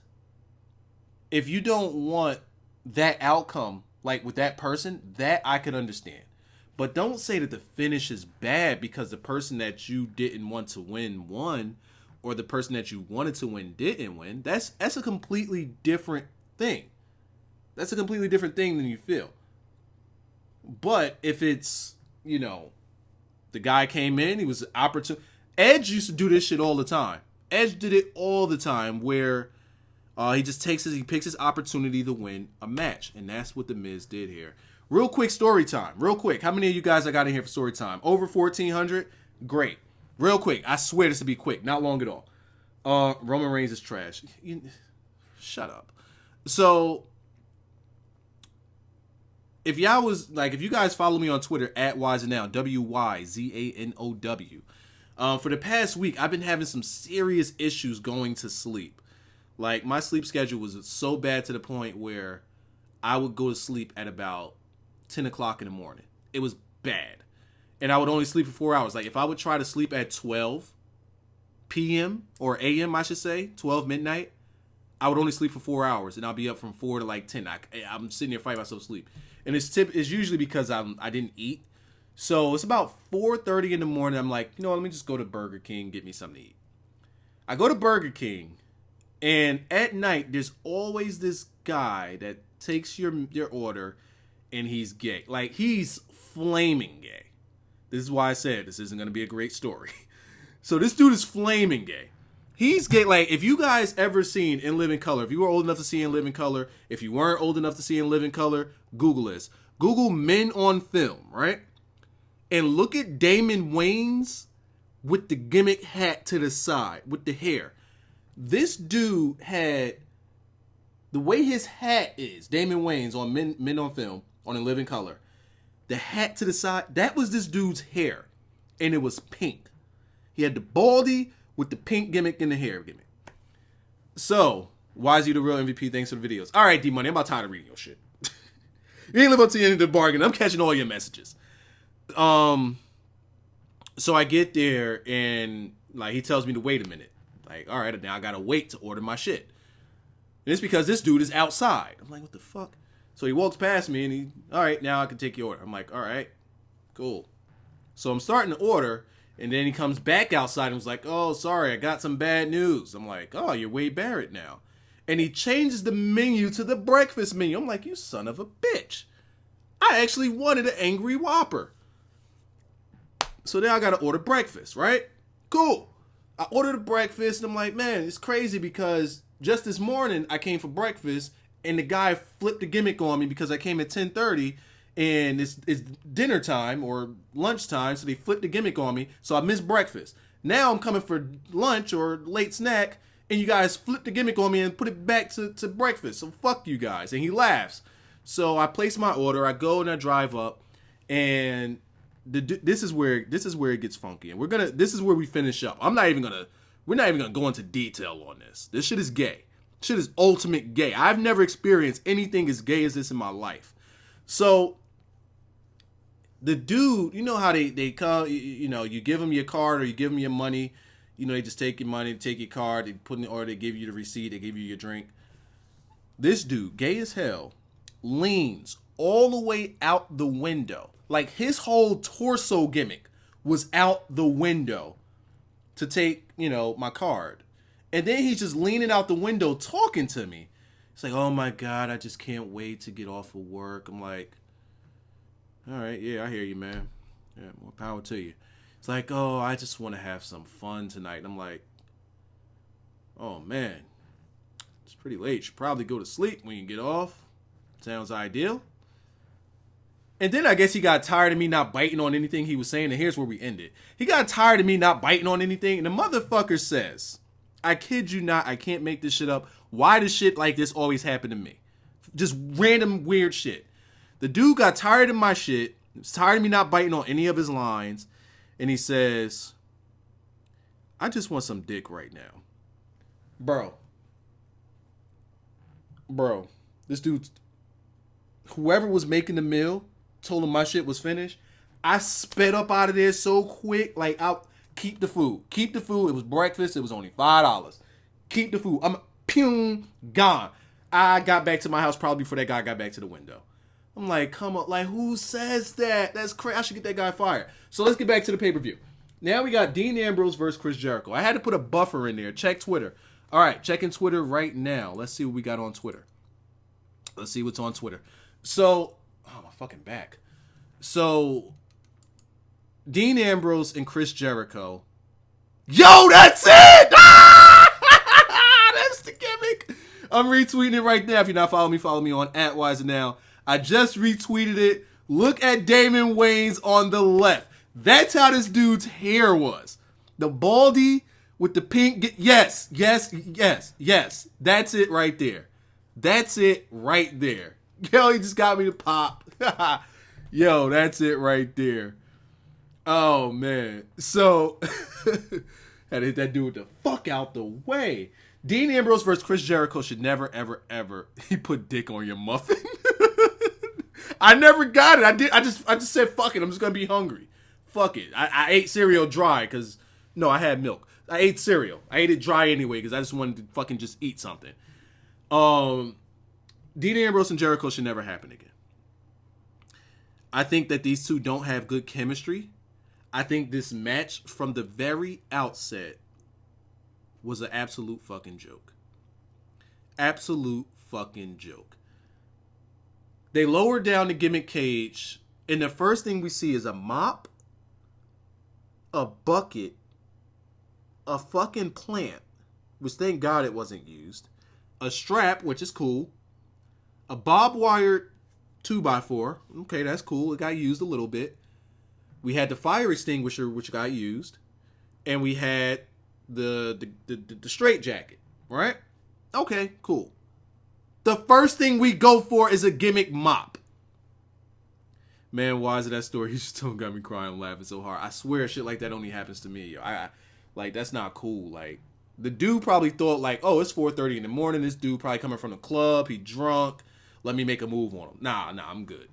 that outcome, like with that person, that I could understand. But don't say that the finish is bad because the person that you didn't want to win won, or the person that you wanted to win didn't win. That's a completely different thing. That's a completely different thing than you feel. But if it's, you know, the guy came in, he was opportune. Edge used to do this shit all the time. Edge did it all the time where he picks his opportunity to win a match. And that's what The Miz did here. Real quick story time. Real quick. How many of you guys I got in here for story time? Over 1,400? Great. Real quick. I swear this will be quick. Not long at all. Roman Reigns is trash. Shut up. So, if you guys follow me on Twitter at Wyzanow, WYZANOW, for the past week, I've been having some serious issues going to sleep. Like, my sleep schedule was so bad to the point where I would go to sleep at about 10 o'clock in the morning. It was bad. And I would only sleep for 4 hours. Like, if I would try to sleep at 12 p.m. or a.m., I should say, 12 midnight, I would only sleep for 4 hours. And I'll be up from 4 to like 10. I'm sitting there fighting myself to sleep. And it's usually because I didn't eat. So it's about 4:30 in the morning. I'm like, you know what, let me just go to Burger King, get me something to eat. I go to Burger King, and at night, there's always this guy that takes your order, and he's gay. Like, he's flaming gay. This is why I said this isn't going to be a great story. So this dude is flaming gay. He's gay. Like, if you guys ever seen In Living Color, if you were old enough to see In Living Color, if you weren't old enough to see In Living Color, Google this. Google Men on Film, right? And look at Damon Wayans with the gimmick hat to the side, with the hair. This dude had, the way his hat is, Damon Wayans on Men on Film, on In Living Color, the hat to the side, that was this dude's hair. And it was pink. He had the baldy with the pink gimmick and the hair gimmick. So, why is you the real MVP? Thanks for the videos. All right, D-Money, I'm about tired of reading your shit. You ain't live up to the end of the bargain. I'm catching all your messages. So I get there and like he tells me to wait a minute. Like, all right, now I gotta wait to order my shit. And it's because this dude is outside. I'm like, what the fuck? So he walks past me and all right, now I can take your order. I'm like, all right, cool. So I'm starting to order, and then he comes back outside and was like, oh, sorry, I got some bad news. I'm like, oh, you're Wade Barrett now. And he changes the menu to the breakfast menu. I'm like, you son of a bitch. I actually wanted an Angry Whopper. So then I got to order breakfast, right? Cool. I ordered a breakfast, and I'm like, man, it's crazy because just this morning I came for breakfast, and the guy flipped the gimmick on me because I came at 10:30, and it's dinner time or lunchtime, so they flipped the gimmick on me, so I missed breakfast. Now I'm coming for lunch or late snack, and you guys flipped the gimmick on me and put it back to breakfast, so fuck you guys. And he laughs. So I place my order, I go and I drive up, and this is where it gets funky, and this is where we finish up. We're not even gonna go into detail on this. This shit is gay. Shit is ultimate gay. I've never experienced anything as gay as this in my life. So the dude, you know how they come, you know, you give them your card or you give them your money, you know, they just take your money, take your card, they put in the order, they give you the receipt, they give you your drink. This dude, gay as hell, leans all the way out the window. Like his whole torso gimmick was out the window to take, you know, my card. And then he's just leaning out the window talking to me. It's like, oh my God, I just can't wait to get off of work. I'm like, all right, yeah, I hear you, man. Yeah, more power to you. It's like, oh, I just want to have some fun tonight. And I'm like, oh man, it's pretty late. You should probably go to sleep when you get off. Sounds ideal. And then I guess he got tired of me not biting on anything he was saying, and here's where we ended. He got tired of me not biting on anything, and the motherfucker says, I kid you not, I can't make this shit up. Why does shit like this always happen to me? Just random weird shit. The dude got tired of my shit, was tired of me not biting on any of his lines, and he says, I just want some dick right now. Bro, this dude, whoever was making the meal, told him my shit was finished. I sped up out of there so quick. Like, I'll keep the food. Keep the food. It was breakfast. It was only $5. Keep the food. I'm gone. I got back to my house probably before that guy got back to the window. I'm like, come on. Like, who says that? That's crazy. I should get that guy fired. So let's get back to the pay-per-view. Now we got Dean Ambrose versus Chris Jericho. I had to put a buffer in there. Check Twitter. All right, checking Twitter right now. Let's see what we got on Twitter. Let's see what's on Twitter. So, oh, my fucking back. So, Dean Ambrose and Chris Jericho. Yo, that's it! That's the gimmick. I'm retweeting it right now. If you're not following me, follow me on @WyzatV. I just retweeted it. Look at Damon Wayans on the left. That's how this dude's hair was. The baldy with the pink. Yes. That's it right there. That's it right there. Yo, he just got me to pop. Yo, that's it right there. Oh, man. So, had to hit that dude the fuck out the way. Dean Ambrose versus Chris Jericho should never, ever, ever he put dick on your muffin. I never got it. I just said, fuck it. I'm just going to be hungry. Fuck it. I ate cereal dry because, no, I had milk. I ate cereal. I ate it dry anyway because I just wanted to fucking just eat something. Dean Ambrose and Jericho should never happen again. I think that these two don't have good chemistry. I think this match from the very outset was an absolute fucking joke. Absolute fucking joke. They lowered down the gimmick cage, and the first thing we see is a mop, a bucket, a fucking plant, which thank God it wasn't used, a strap, which is cool, a barbed wire 2x4. Okay, that's cool. It got used a little bit. We had the fire extinguisher, which got used, and we had the straight jacket, right? Okay, cool. The first thing we go for is a gimmick mop. Man, why is it that story? You still got me crying, laughing so hard. I swear, shit like that only happens to me. Yo. I like that's not cool. Like the dude probably thought like, oh, it's 4:30 in the morning. This dude probably coming from the club. He drunk. Let me make a move on him. Nah, I'm good.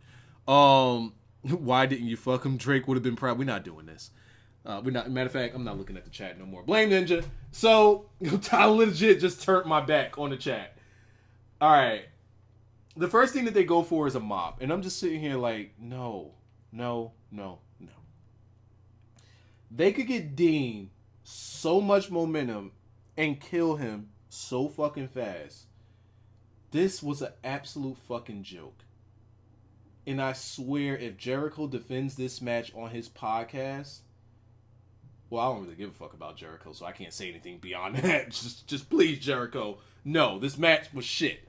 Why didn't you fuck him? Drake would have been proud. We're not doing this. We're not. Matter of fact, I'm not looking at the chat no more. Blame Ninja. So I legit just turned my back on the chat. All right. The first thing that they go for is a mop, and I'm just sitting here like, no. They could get Dean so much momentum and kill him so fucking fast. This was an absolute fucking joke. And I swear, if Jericho defends this match on his podcast, Well, I don't really give a fuck about Jericho, so I can't say anything beyond that. Just please, Jericho. No, this match was shit.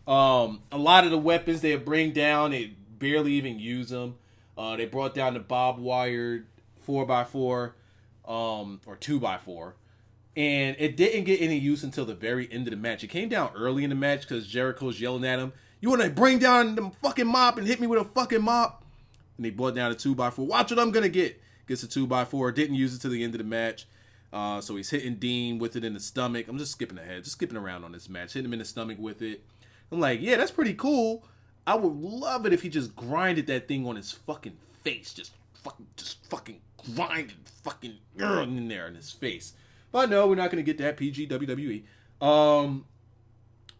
A lot of the weapons they bring down, they barely even use them. They brought down the barbed wire 4x4, or 2x4. And it didn't get any use until the very end of the match. It came down early in the match because Jericho's yelling at him, "You want to bring down the fucking mop and hit me with a fucking mop?" And they brought down a 2x4. Watch what I'm going to get. Gets a 2x4. Didn't use it till the end of the match. So he's hitting Dean with it in the stomach. I'm just skipping ahead. Just skipping around on this match. Hitting him in the stomach with it. I'm like, yeah, that's pretty cool. I would love it if he just grinded that thing on his fucking face. Just fucking grinded fucking in there in his face. But no, we're not going to get that. PG WWE.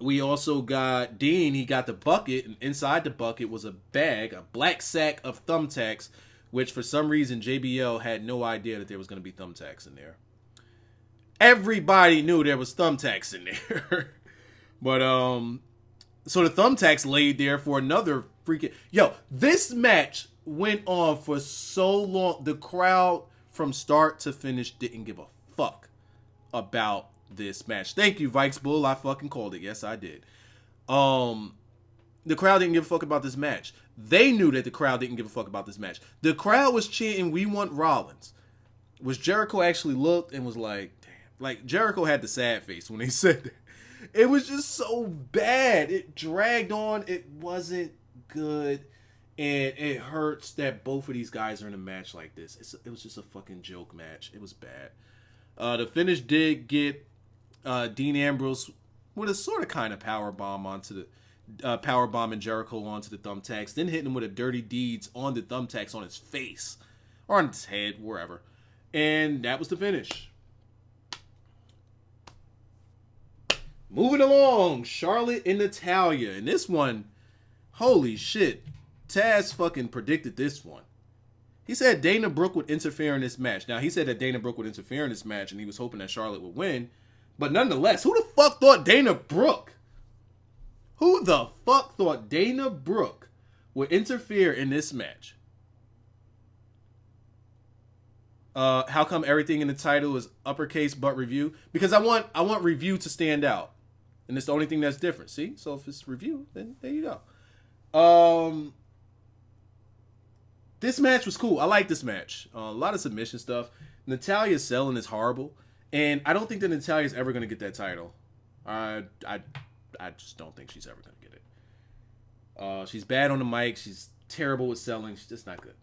We also got Dean. He got the bucket, and inside the bucket was a bag, a black sack of thumbtacks, which for some reason JBL had no idea that there was going to be thumbtacks in there. Everybody knew there was thumbtacks in there. But, so the thumbtacks laid there for another freaking... Yo, this match went on for so long. The crowd from start to finish didn't give a fuck about this match. Thank you, Vikes Bull. I fucking called it. Yes, I did. The crowd didn't give a fuck about this match. They knew that the crowd didn't give a fuck about this match. The crowd was chanting, "We want Rollins." Was Jericho actually looked and was like, damn. Like, Jericho had the sad face when they said that. It was just so bad. It dragged on. It wasn't good. And it hurts that both of these guys are in a match like this. It was just a fucking joke match. It was bad. The finish did get Dean Ambrose with a sort of kind of power bomb onto the power bombing Jericho onto the thumbtacks, then hitting him with a dirty deeds on the thumbtacks on his face or on his head, wherever. And that was the finish. Moving along, Charlotte and Natalya. And this one, holy shit, Taz fucking predicted this one. He said Dana Brooke would interfere in this match. Now, he said that Dana Brooke would interfere in this match, and he was hoping that Charlotte would win. But nonetheless, who the fuck thought Dana Brooke? Who the fuck thought Dana Brooke would interfere in this match? How come everything in the title is uppercase but review? Because I want review to stand out. And it's the only thing that's different. See? So if it's review, then there you go. This match was cool. I like this match. A lot of submission stuff. Natalya's selling is horrible. And I don't think that Natalya's ever going to get that title. I just don't think she's ever going to get it. She's bad on the mic. She's terrible with selling. She's just not good.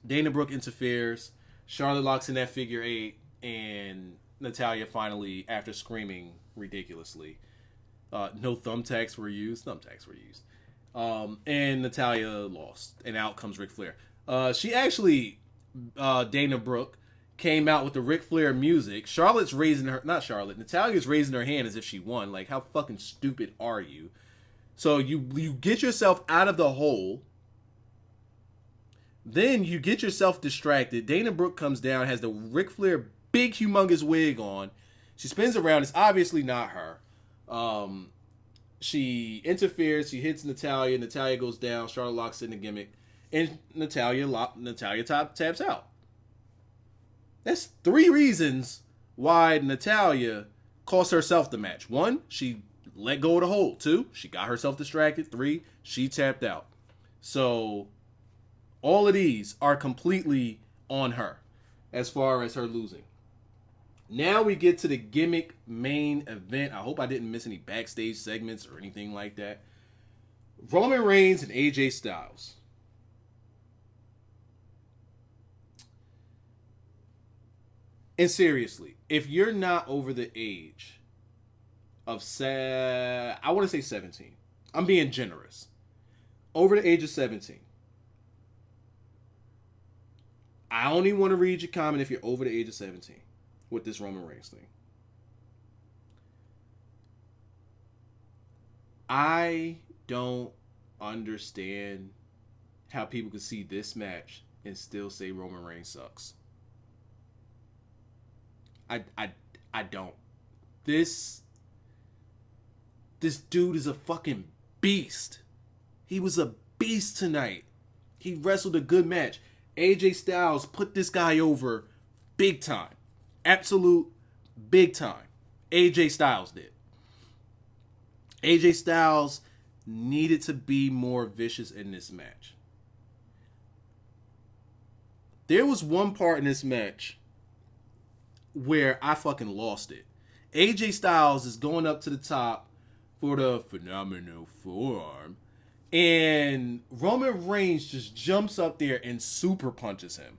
Dana Brooke interferes. Charlotte locks in that figure 8. And Natalya finally, after screaming ridiculously, no thumbtacks were used. Thumbtacks were used. And Natalya lost. And out comes Ric Flair. She actually, Dana Brooke, came out with the Ric Flair music. Charlotte's raising her... Not Charlotte. Natalya's raising her hand as if she won. Like, how fucking stupid are you? So you get yourself out of the hole. Then you get yourself distracted. Dana Brooke comes down, has the Ric Flair big humongous wig on. She spins around. It's obviously not her. She interferes. She hits Natalya. Natalya goes down. Charlotte locks in the gimmick. And Natalya taps out. That's 3 reasons why Natalya cost herself the match. 1, she let go of the hold. 2, she got herself distracted. 3, she tapped out. So all of these are completely on her as far as her losing. Now we get to the gimmick main event. I hope I didn't miss any backstage segments or anything like that. Roman Reigns and AJ Styles. And seriously, if you're not over the age of, I want to say 17. I'm being generous. Over the age of 17. I only want to read your comment if you're over the age of 17 with this Roman Reigns thing. I don't understand how people could see this match and still say Roman Reigns sucks. I don't. This dude is a fucking beast. He was a beast tonight. He wrestled a good match. AJ Styles put this guy over big time. Absolute big time. AJ Styles did. AJ Styles needed to be more vicious in this match. There was one part in this match where I fucking lost it. AJ Styles is going up to the top for the phenomenal forearm, and Roman Reigns just jumps up there and super punches him.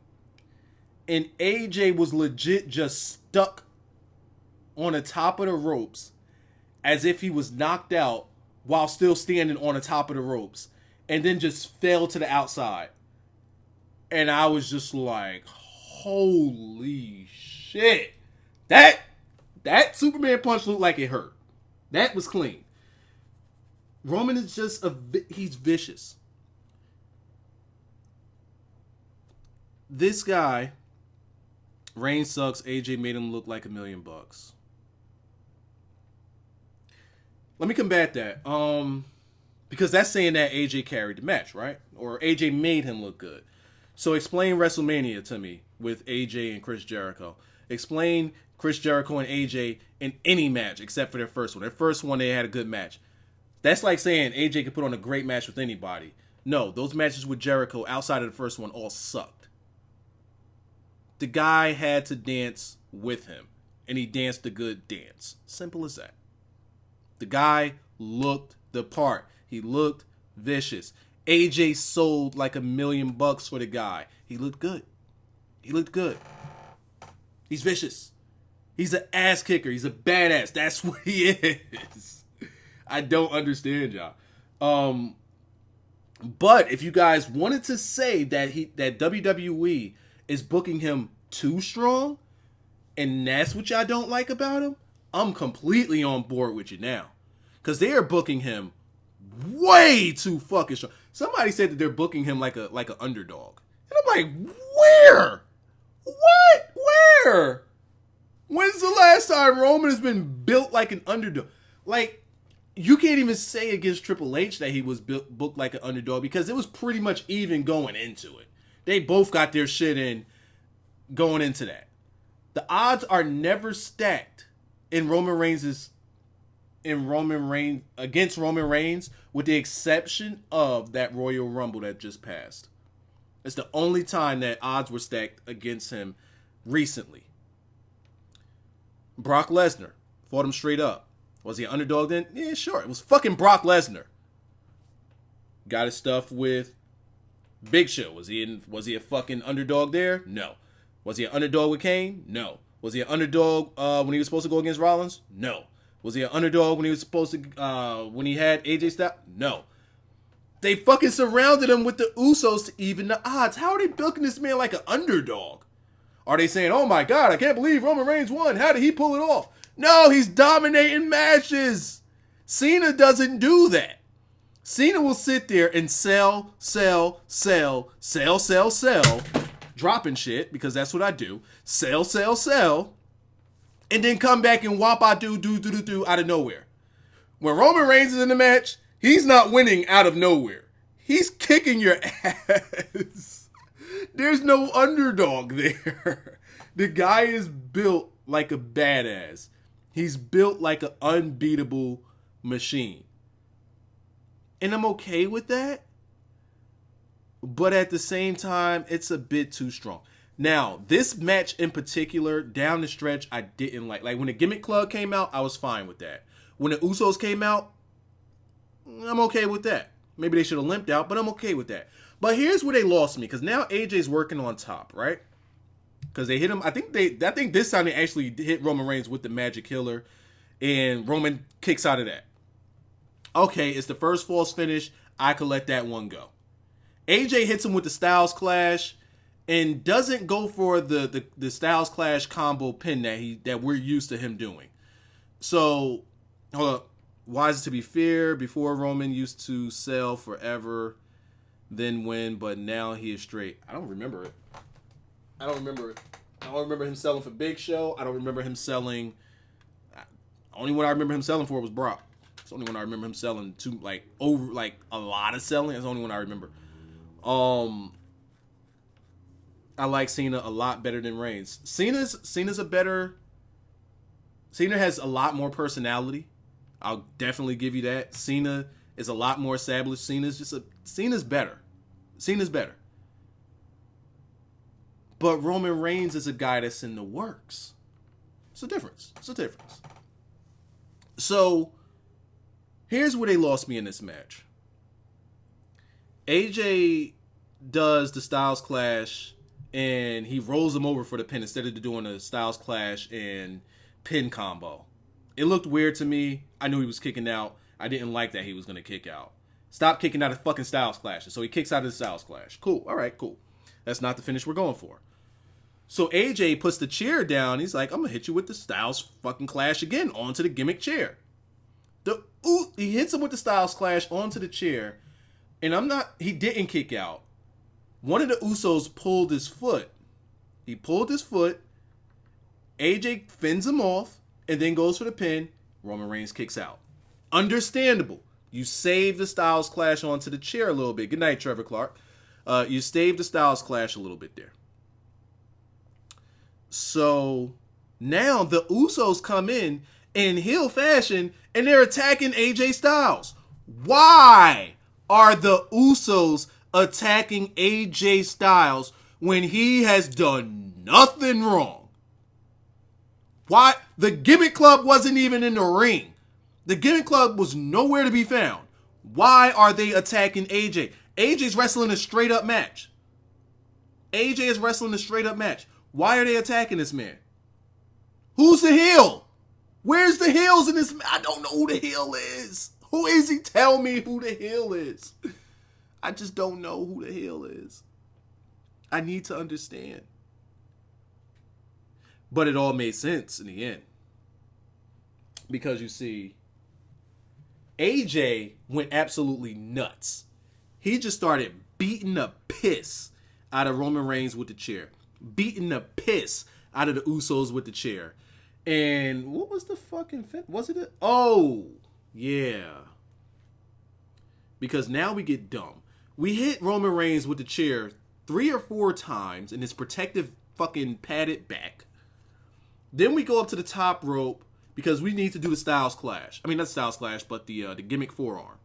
And AJ was legit just stuck on the top of the ropes as if he was knocked out while still standing on the top of the ropes, and then just fell to the outside. And I was just like, holy shit. That Superman punch looked like it hurt. That was clean. Roman is just he's vicious. This guy, Reigns sucks. AJ made him look like $1 million. Let me combat that. Because that's saying that AJ carried the match, right? Or AJ made him look good. So explain WrestleMania to me with AJ and Chris Jericho. Explain Chris Jericho and AJ in any match except for their first one. Their first one, they had a good match. That's like saying AJ could put on a great match with anybody. No, those matches with Jericho outside of the first one all sucked. The guy had to dance with him, and he danced a good dance. Simple as that. The guy looked the part. He looked vicious. AJ sold like $1 million for the guy. He looked good. He looked good. He's vicious. He's an ass kicker. He's a badass. That's what he is. I don't understand y'all. But if you guys wanted to say that that WWE is booking him too strong, and that's what y'all don't like about him, I'm completely on board with you now. Because they are booking him way too fucking strong. Somebody said that they're booking him like an underdog. And I'm like, where? What? Where? When's the last time Roman has been built like an underdog? Like, you can't even say against Triple H that he was booked like an underdog because it was pretty much even going into it. They both got their shit in going into that. The odds are never stacked in against Roman Reigns, with the exception of that Royal Rumble that just passed. It's the only time that odds were stacked against him recently. Brock Lesnar fought him straight up. Was he an underdog then? Yeah, sure. It was fucking Brock Lesnar. Got his stuff with Big Show. Was he a fucking underdog there? No. Was he an underdog with Kane? No. Was he an underdog when he was supposed to go against Rollins? No. Was he an underdog when he was supposed to when he had AJ Styles? No. They fucking surrounded him with the Usos to even the odds. How are they bilking this man like an underdog? Are they saying, oh my God, I can't believe Roman Reigns won. How did he pull it off? No, he's dominating matches. Cena doesn't do that. Cena will sit there and sell, dropping shit, because that's what I do. Sell, and then come back and do out of nowhere. When Roman Reigns is in the match, he's not winning out of nowhere. He's kicking your ass. There's no underdog there. The guy is built like a badass. He's built like an unbeatable machine. And I'm okay with that. But at the same time, it's a bit too strong. Now, this match in particular, down the stretch, I didn't like. Like, when the Gimmick Club came out, I was fine with that. When the Usos came out, I'm okay with that. Maybe they should have limped out, but I'm okay with that. But here's where they lost me, because now AJ's working on top, right? Because they hit him. I think this time they actually hit Roman Reigns with the Magic Killer, and Roman kicks out of that. Okay, it's the first false finish. I could let that one go. AJ hits him with the Styles Clash and doesn't go for the Styles Clash combo pin that we're used to him doing. So, hold up. Wise to be fair, before Roman used to sell forever, then win, but now he is straight. I don't remember it. I don't remember him selling for Big Show. I don't remember him selling. Only one I remember him selling for was Brock. It's the only one I remember him selling to, a lot of selling. It's the only one I remember. I like Cena a lot better than Reigns. Cena has a lot more personality. I'll definitely give you that. Cena is a lot more established. Cena's better. Cena's better. But Roman Reigns is a guy that's in the works. It's a difference. So, here's where they lost me in this match. AJ does the Styles Clash, and he rolls him over for the pin instead of doing a Styles Clash and pin combo. It looked weird to me. I knew he was kicking out. I didn't like that he was going to kick out. Stop kicking out of fucking Styles Clashes. So he kicks out of the Styles Clash. Cool. All right, cool. That's not the finish we're going for. So AJ puts the chair down. He's like, I'm going to hit you with the Styles fucking Clash again onto the gimmick chair. He hits him with the Styles Clash onto the chair. And he didn't kick out. One of the Usos pulled his foot. He pulled his foot. AJ fends him off and then goes for the pin. Roman Reigns kicks out. Understandable. You save the Styles Clash onto the chair a little bit. Good night, Trevor Clark. You save the Styles Clash a little bit there. So now the Usos come in heel fashion and they're attacking AJ Styles. Why are the Usos attacking AJ Styles when he has done nothing wrong? Why? The Gimmick Club wasn't even in the ring. The Gimmick Club was nowhere to be found. Why are they attacking AJ? AJ's wrestling a straight up match. AJ is wrestling a straight up match. Why are they attacking this man? Who's the heel? Where's the heels in this? I don't know who the heel is. Who is he? Tell me who the heel is. I just don't know who the heel is. I need to understand. But it all made sense in the end. Because you see, AJ went absolutely nuts. He just started beating the piss out of Roman Reigns with the chair. Beating the piss out of the Usos with the chair. And what was the fucking fit? Was it? Oh, yeah. Because now we get dumb. We hit Roman Reigns with the chair 3 or 4 times in his protective fucking padded back. Then we go up to the top rope because we need to do the Styles Clash. I mean, not Styles Clash, but the gimmick forearm.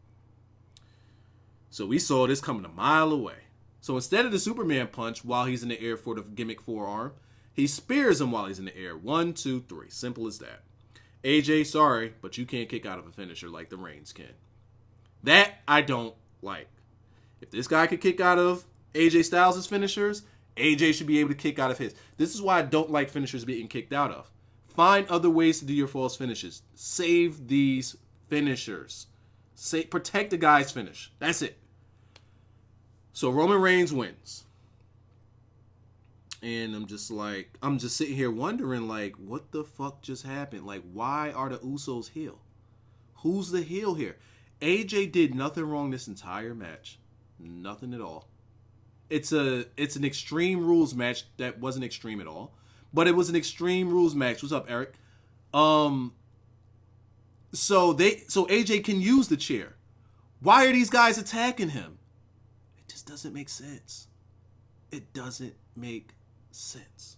So we saw this coming a mile away. So instead of the Superman punch while he's in the air for the gimmick forearm, he spears him while he's in the air. 1, 2, 3. Simple as that. AJ, sorry, but you can't kick out of a finisher like the Reigns can. That I don't like. If this guy could kick out of AJ Styles' finishers, AJ should be able to kick out of his. This is why I don't like finishers being kicked out of. Find other ways to do your false finishes. Save these finishers. Protect the guy's finish. That's it. So Roman Reigns wins. And I'm just sitting here wondering, like, what the fuck just happened? Like, why are the Usos heel? Who's the heel here? AJ did nothing wrong this entire match. Nothing at all. It's an Extreme Rules match that wasn't extreme at all. But it was an Extreme Rules match. What's up, Eric? So AJ can use the chair. Why are these guys attacking him? It just doesn't make sense. It doesn't make sense.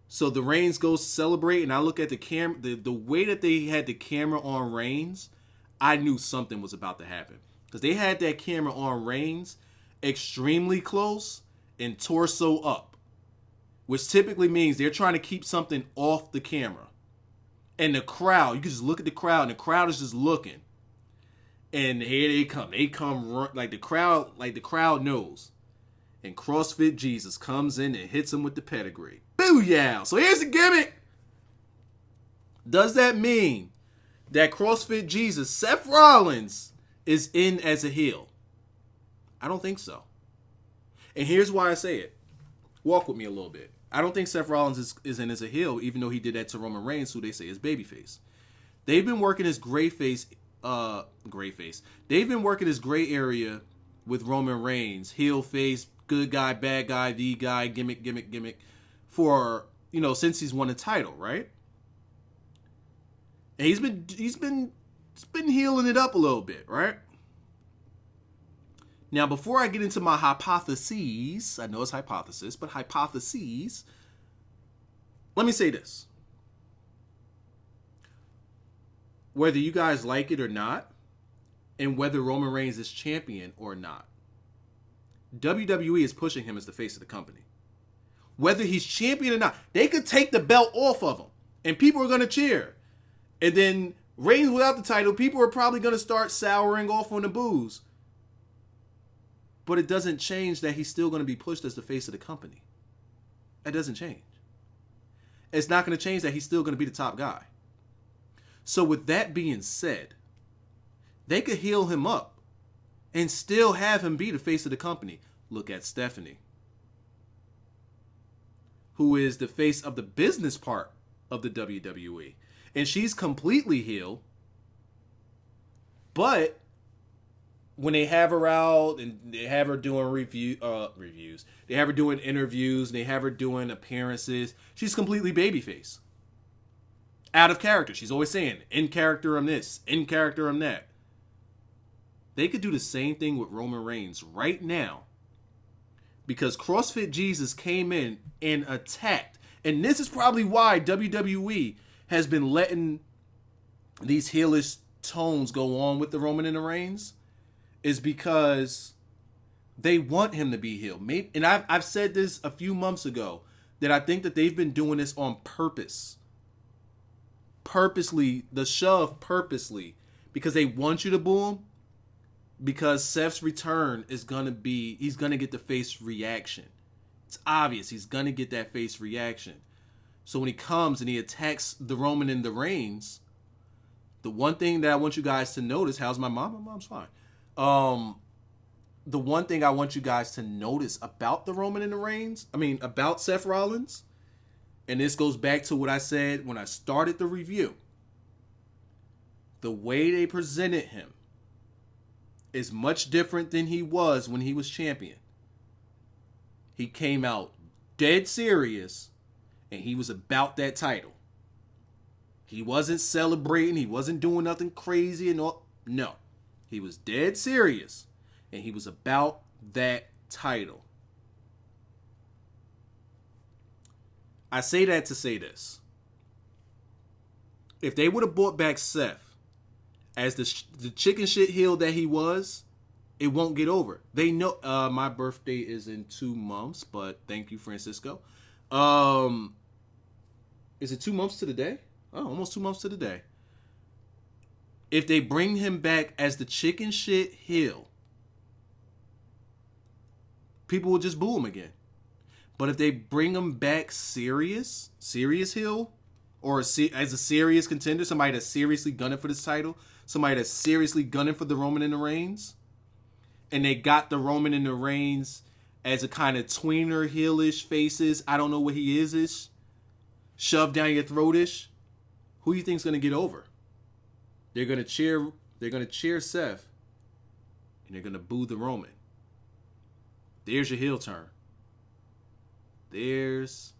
So the Reigns goes to celebrate, and I look at the camera. The way that they had the camera on Reigns, I knew something was about to happen. Because they had that camera on Reigns extremely close and torso up. Which typically means they're trying to keep something off the camera. And the crowd, you can just look at the crowd, and the crowd is just looking. And here they come. They come like the crowd knows. And CrossFit Jesus comes in and hits him with the pedigree. Booyah! So here's the gimmick. Does that mean that CrossFit Jesus, Seth Rollins, is in as a heel? I don't think so. And here's why I say it. Walk with me a little bit. I don't think Seth Rollins is in as a heel, even though he did that to Roman Reigns, who they say is babyface. They've been working his gray face. They've been working his gray area with Roman Reigns, heel face, good guy, bad guy, the guy, gimmick, for, since he's won a title, right? And he's been healing it up a little bit, right? Now, before I get into my hypotheses, I know it's hypothesis, but hypotheses, let me say this. Whether you guys like it or not, and whether Roman Reigns is champion or not, WWE is pushing him as the face of the company. Whether he's champion or not, they could take the belt off of him, and people are going to cheer. And then Reigns without the title, people are probably going to start souring off on the booze. But it doesn't change that he's still going to be pushed as the face of the company. That doesn't change. It's not going to change that he's still going to be the top guy. So with that being said, they could heal him up and still have him be the face of the company. Look at Stephanie, who is the face of the business part of the WWE. And she's completely healed. But when they have her out and they have her doing reviews, they have her doing interviews, and they have her doing appearances, she's completely babyface. Out of character. She's always saying, in character I'm this, in character I'm that. They could do the same thing with Roman Reigns right now. Because CrossFit Jesus came in and attacked. And this is probably why WWE has been letting these heelish tones go on with the Roman and the Reigns. Is because they want him to be healed. And I've said this a few months ago, that I think that they've been doing this on purpose. Purposely, the shove purposely. Because they want you to boo him. Because Seth's return is going to be, he's going to get the face reaction. It's obvious he's going to get that face reaction. So when he comes and he attacks the Roman and the Reigns, the one thing that I want you guys to notice, how's my mom? My mom's fine. The one thing I want you guys to notice about the Roman and the Reigns, about Seth Rollins, and this goes back to what I said when I started the review. The way they presented him is much different than he was when he was champion. He came out dead serious, and he was about that title. He wasn't celebrating. He wasn't doing nothing crazy and all. No. He was dead serious, and he was about that title. I say that to say this. If they would have brought back Seth as the chicken shit heel that he was, it won't get over. They know my birthday is in 2 months, but thank you, Francisco. Is it 2 months to the day? Oh, almost 2 months to the day. If they bring him back as the chicken shit heel, people will just boo him again. But if they bring him back serious heel, or as a serious contender, somebody that's seriously gunning for this title, somebody that's seriously gunning for the Roman and the Reigns, and they got the Roman and the Reigns as a kind of tweener heelish faces, I don't know what he is-ish, shoved down your throat-ish, who do you think's going to get over? They're going to cheer Seth, and they're going to boo the Roman. There's your heel turn. There's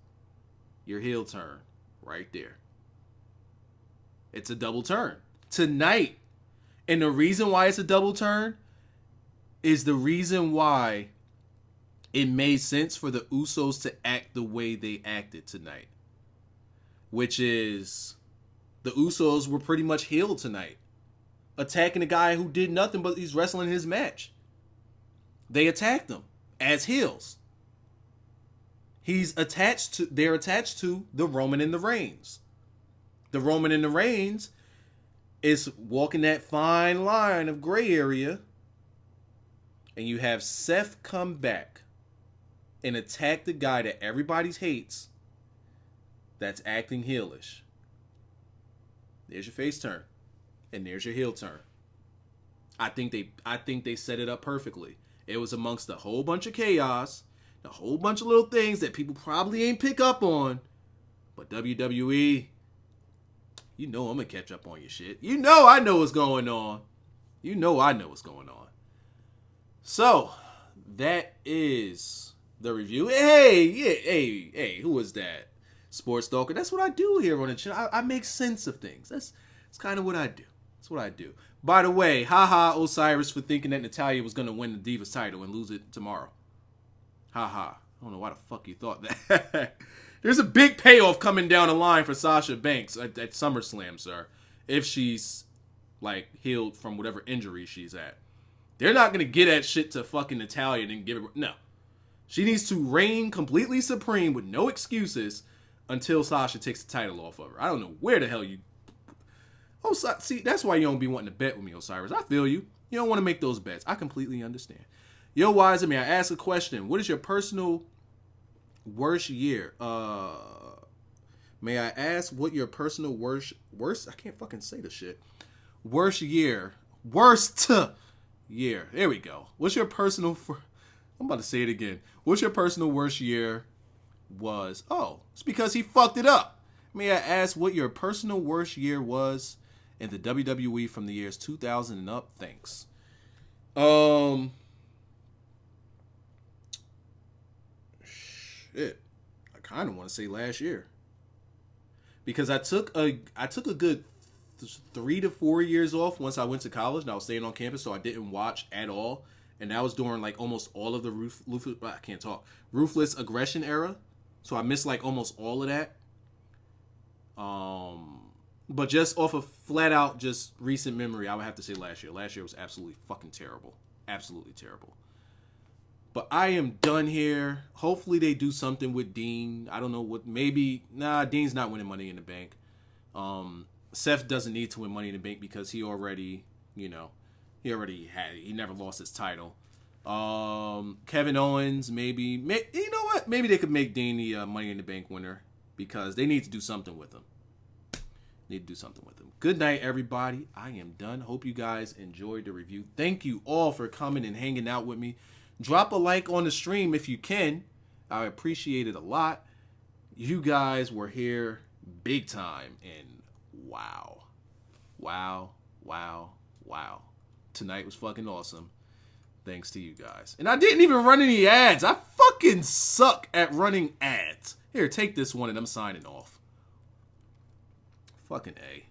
your heel turn right there. It's a double turn tonight. And the reason why it's a double turn is the reason why it made sense for the Usos to act the way they acted tonight. Which is, the Usos were pretty much healed tonight. Attacking a guy who did nothing but he's wrestling his match. They attacked him as heels. They're attached to the Roman and the Reigns. The Roman and the Reigns is walking that fine line of gray area. And you have Seth come back and attack the guy that everybody hates that's acting heelish. There's your face turn. And there's your heel turn. I think they set it up perfectly. It was amongst a whole bunch of chaos, a whole bunch of little things that people probably ain't pick up on. But WWE, you know I'm going to catch up on your shit. You know I know what's going on. You know I know what's going on. So, that is the review. Hey, who is that? Sports Stalker. That's what I do here on the channel. I make sense of things. That's kind of what I do. That's what I do. By the way, haha Osiris for thinking that Natalya was going to win the Divas title and lose it tomorrow. Haha. I don't know why the fuck you thought that. There's a big payoff coming down the line for Sasha Banks at SummerSlam, sir. If she's, like, healed from whatever injury she's at. They're not going to get that shit to fucking Natalya and then give it... No. She needs to reign completely supreme with no excuses until Sasha takes the title off of her. I don't know where the hell you... Oh, see, that's why you don't be wanting to bet with me, Osiris. I feel you. You don't want to make those bets. I completely understand. Yo, Wyzatv, may I ask a question? What is your personal worst year? May I ask what your personal worst... I can't fucking say the shit. Worst year. Worst year. There we go. What's your personal... I'm about to say it again. What's your personal worst year was? Oh, it's because he fucked it up. May I ask what your personal worst year was in the WWE from the years 2000 and up? Thanks. Shit. I kind of want to say last year. Because I took a good 3 to 4 years off once I went to college and I was staying on campus, so I didn't watch at all. And that was during like almost all of the ruthless aggression era. So I missed like almost all of that. But just off of flat out just recent memory, I would have to say last year. Last year was absolutely fucking terrible. Absolutely terrible. But I am done here. Hopefully they do something with Dean. I don't know what, maybe, Dean's not winning Money in the Bank. Seth doesn't need to win Money in the Bank because he already, he never lost his title. Kevin Owens, maybe, you know what? Maybe they could make Dean the Money in the Bank winner because they need to do something with him. Good night, everybody. I am done. Hope you guys enjoyed the review. Thank you all for coming and hanging out with me. Drop a like on the stream if you can. I appreciate it a lot. You guys were here big time. And wow. Tonight was fucking awesome. Thanks to you guys. And I didn't even run any ads. I fucking suck at running ads. Here, take this one and I'm signing off. Fucking A.